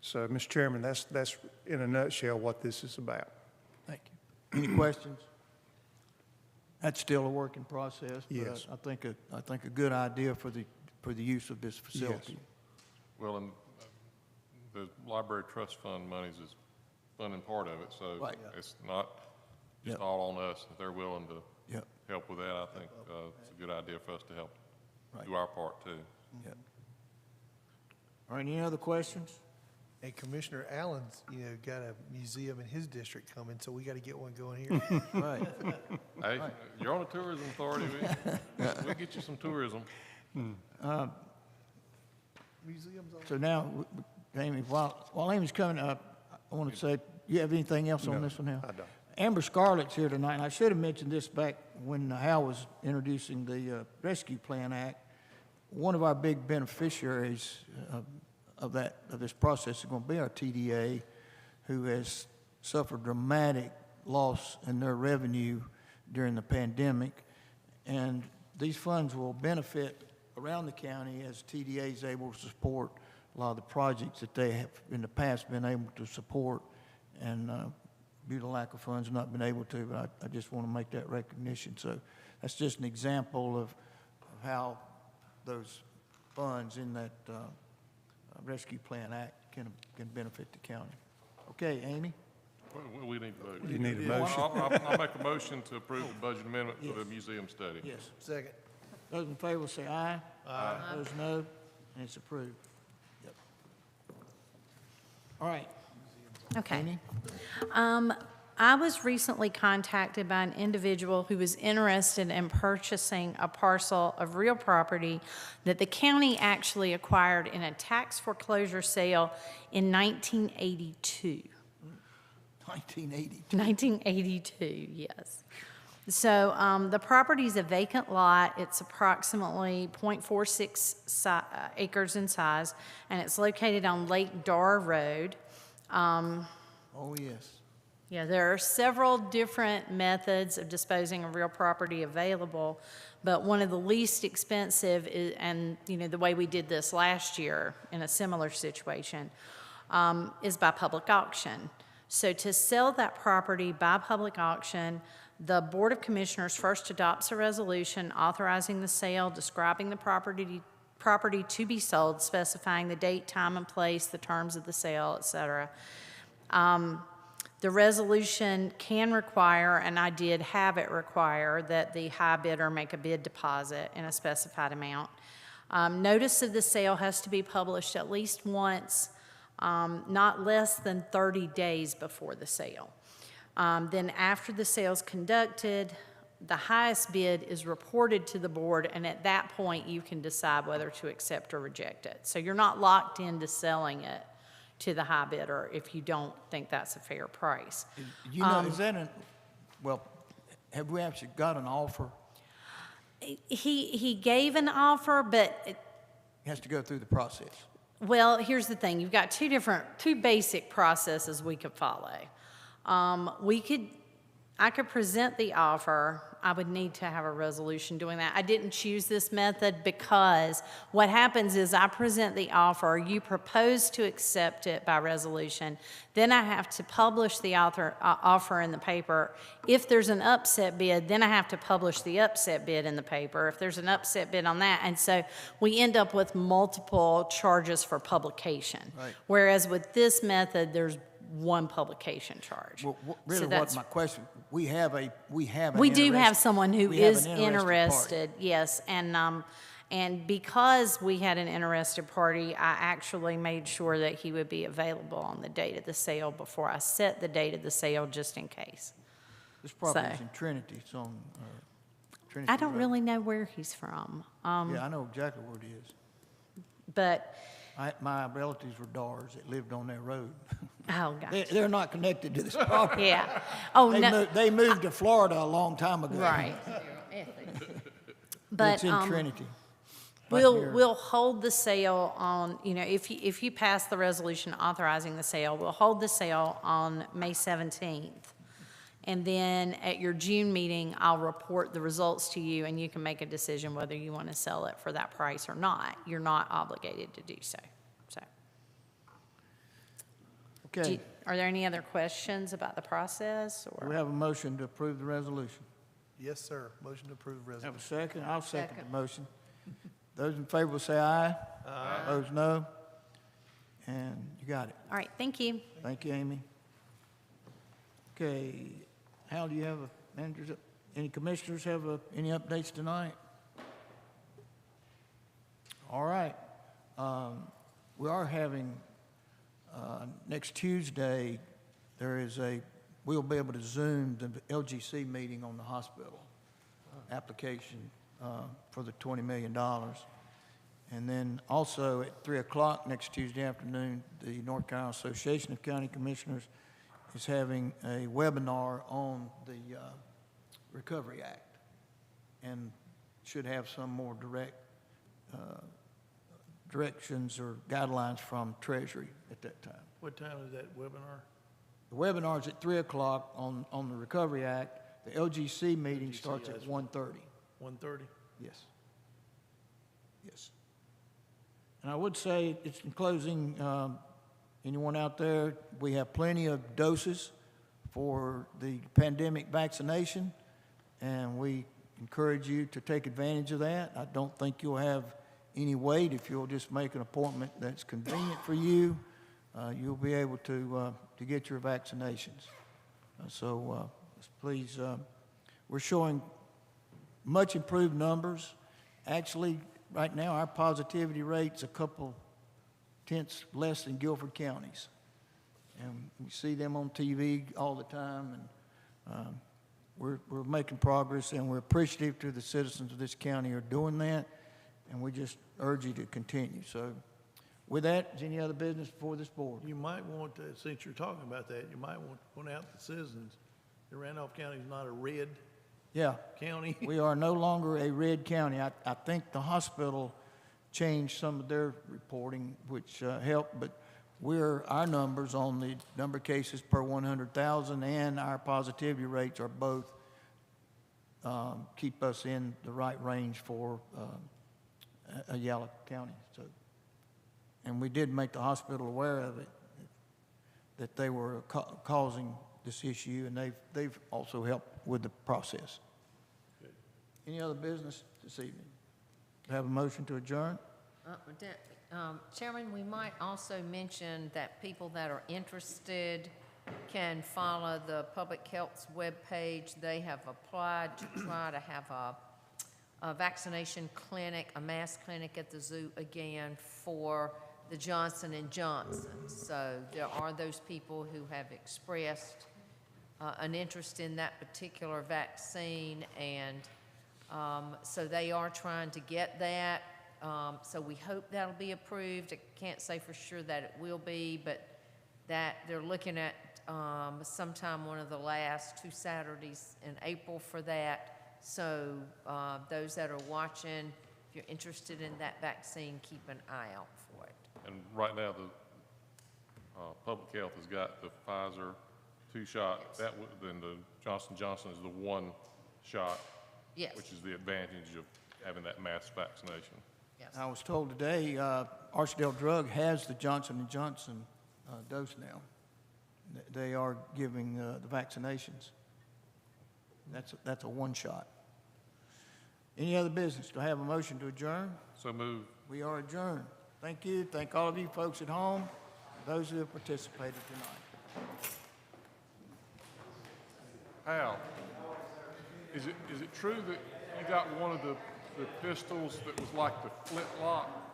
So, Mr. Chairman, that's in a nutshell what this is about. Thank you. Any questions? That's still a work in process, but Yes. I think a good idea for the use of this facility. Yes. Well, and the library trust fund monies is funding part of it, so Right. it's not just Yep. all on us. If they're willing to Yep. help with that, I think it's a good idea for us to help Right. do our part too. Yep. All right, any other questions? And Commissioner Allen's, got a museum in his district coming, so we got to get one going here. Right. Hey, you're on the tourism authority. We'll get you some tourism. Museums all So now, Amy, while Amy's coming up, I want to say, you have anything else on this one now? I don't. Amber Scarlett's here tonight, and I should have mentioned this back when Hal was introducing the Rescue Plan Act. One of our big beneficiaries of this process is going to be our TDA, who has suffered dramatic loss in their revenue during the pandemic. And these funds will benefit around the county as TDA is able to support a lot of the projects that they have in the past been able to support, and due to lack of funds not been able to. But I just want to make that recognition. So that's just an example of how those funds in that Rescue Plan Act can benefit the county. Okay, Amy? Well, we need to vote. You need a motion. I'll make a motion to approve the budget amendment for the museum study. Yes. Second. Those in favor say aye. Aye. Those no, and it's approved. Yep. All right. Okay. Amy? I was recently contacted by an individual who was interested in purchasing a parcel of real property that the county actually acquired in a tax foreclosure sale in 1982. 1982. 1982, yes. So the property is a vacant lot. It's approximately 0.46 acres in size, and it's located on Lake Dar Road. Oh, yes. Yeah, there are several different methods of disposing of real property available, but one of the least expensive is, and the way we did this last year in a similar situation, is by public auction. So to sell that property by public auction, the Board of Commissioners first adopts a resolution authorizing the sale, describing the property to be sold, specifying the date, time, and place, the terms of the sale, et cetera. The resolution can require, and I did have it require, that the high bidder make a bid deposit in a specified amount. Notice of the sale has to be published at least once, not less than 30 days before the sale. Then after the sale is conducted, the highest bid is reported to the board, and at that point you can decide whether to accept or reject it. So you're not locked into selling it to the high bidder if you don't think that's a fair price. Is that well, have we actually got an offer? He gave an offer, but It has to go through the process. Well, here's the thing. You've got two basic processes we could follow. I could present the offer. I would need to have a resolution doing that. I didn't choose this method because what happens is I present the offer, you propose to accept it by resolution, then I have to publish the offer in the paper. If there's an upset bid, then I have to publish the upset bid in the paper. If there's an upset bid on that, and so we end up with multiple charges for publication. Right. Whereas with this method, there's one publication charge. Well, So really, that's- what my question, we do have someone who we have is an interested interested, yes, and because we had an interested party, I actually made sure that he would be available on the date of the sale before I set the date of the sale, just in case. This property is So- in Trinity, it's on Trinity I don't Road. really know where he's from, Yeah, I know exactly where it is. but, My relatives were Dars that lived on that road. oh, gosh. They're not connected to this property. Yeah. Oh, no. They moved to Florida a long time ago. Right. But, It's in Trinity. We'll hold the sale on, if you pass the resolution authorizing the sale, we'll hold the sale on May 17th. And then at your June meeting, I'll report the results to you, and you can make a decision whether you want to sell it for that price or not. You're not obligated to do so. Okay, Are there any other questions about the process, do we or? have a motion to approve the resolution? Yes, sir. Motion to approve Have a resolution. second? I'll second the motion. Those in favor will say aye. Aye. Opposed, no. And you got it. All right, thank you. Thank you, Amy. Okay, Hal, do you have any commissioners have any updates tonight? All right. We are having, next Tuesday, we'll be able to Zoom the LGC meeting on the hospital application for the $20 million. And then also at 3 o'clock next Tuesday afternoon, the North Carolina Association of County Commissioners is having a webinar on the Recovery Act and should have some more directions or guidelines from Treasury at that time. What time is that webinar? The webinar is at 3 o'clock on the Recovery Act. The LGC meeting starts at 1:30. 1:30? Yes. Yes. And I would say, it's in closing, anyone out there, we have plenty of doses for the pandemic vaccination, and we encourage you to take advantage of that. I don't think you'll have any wait. If you'll just make an appointment that's convenient for you, you'll be able to get your vaccinations. So please, we're showing much improved numbers. Actually, right now, our positivity rate's a couple tenths less than Guilford County's. And we see them on TV all the time, and we're making progress, and we're appreciative to the citizens of this county who are doing that, and we just urge you to continue. So with that, is any other business before this board? You might want to, since you're talking about that, you might want to point out to the citizens that Randolph County is not a red county. We are no longer a red county. I think the hospital changed some of their reporting, which helped, but our numbers on the number of cases per 100,000 and our positivity rates are both keep us in the right range for Ayala County. So, and we did make the hospital aware of it, that they were causing this issue, and they've also helped with the process. Good. Any other business this evening? Have a motion to adjourn? Chairman, we might also mention that people that are interested can follow the Public Health's webpage. They have applied to try to have a vaccination clinic, a mass clinic at the zoo again for the Johnson & Johnson. So there are those people who have expressed an interest in that particular vaccine, and so they are trying to get that. So we hope that'll be approved. I can't say for sure that it will be, but that they're looking at sometime one of the last 2 Saturdays in April for that. So those that are watching, If you're interested in that vaccine, keep an eye out for it. And right now, the public health has got the Pfizer 2-shot. Then the Johnson & Johnson is the 1-shot. Yes. Which is the advantage of having that mass vaccination. Yes. I was told today, Archdale Drug has the Johnson & Johnson dose now. They are giving the vaccinations. That's a 1-shot. Any other business? Do I have a motion to adjourn? So move. We are adjourned. Thank you. Thank all of you folks at home, those who have participated tonight. Hal, is it true that you got one of the pistols that was like the flintlock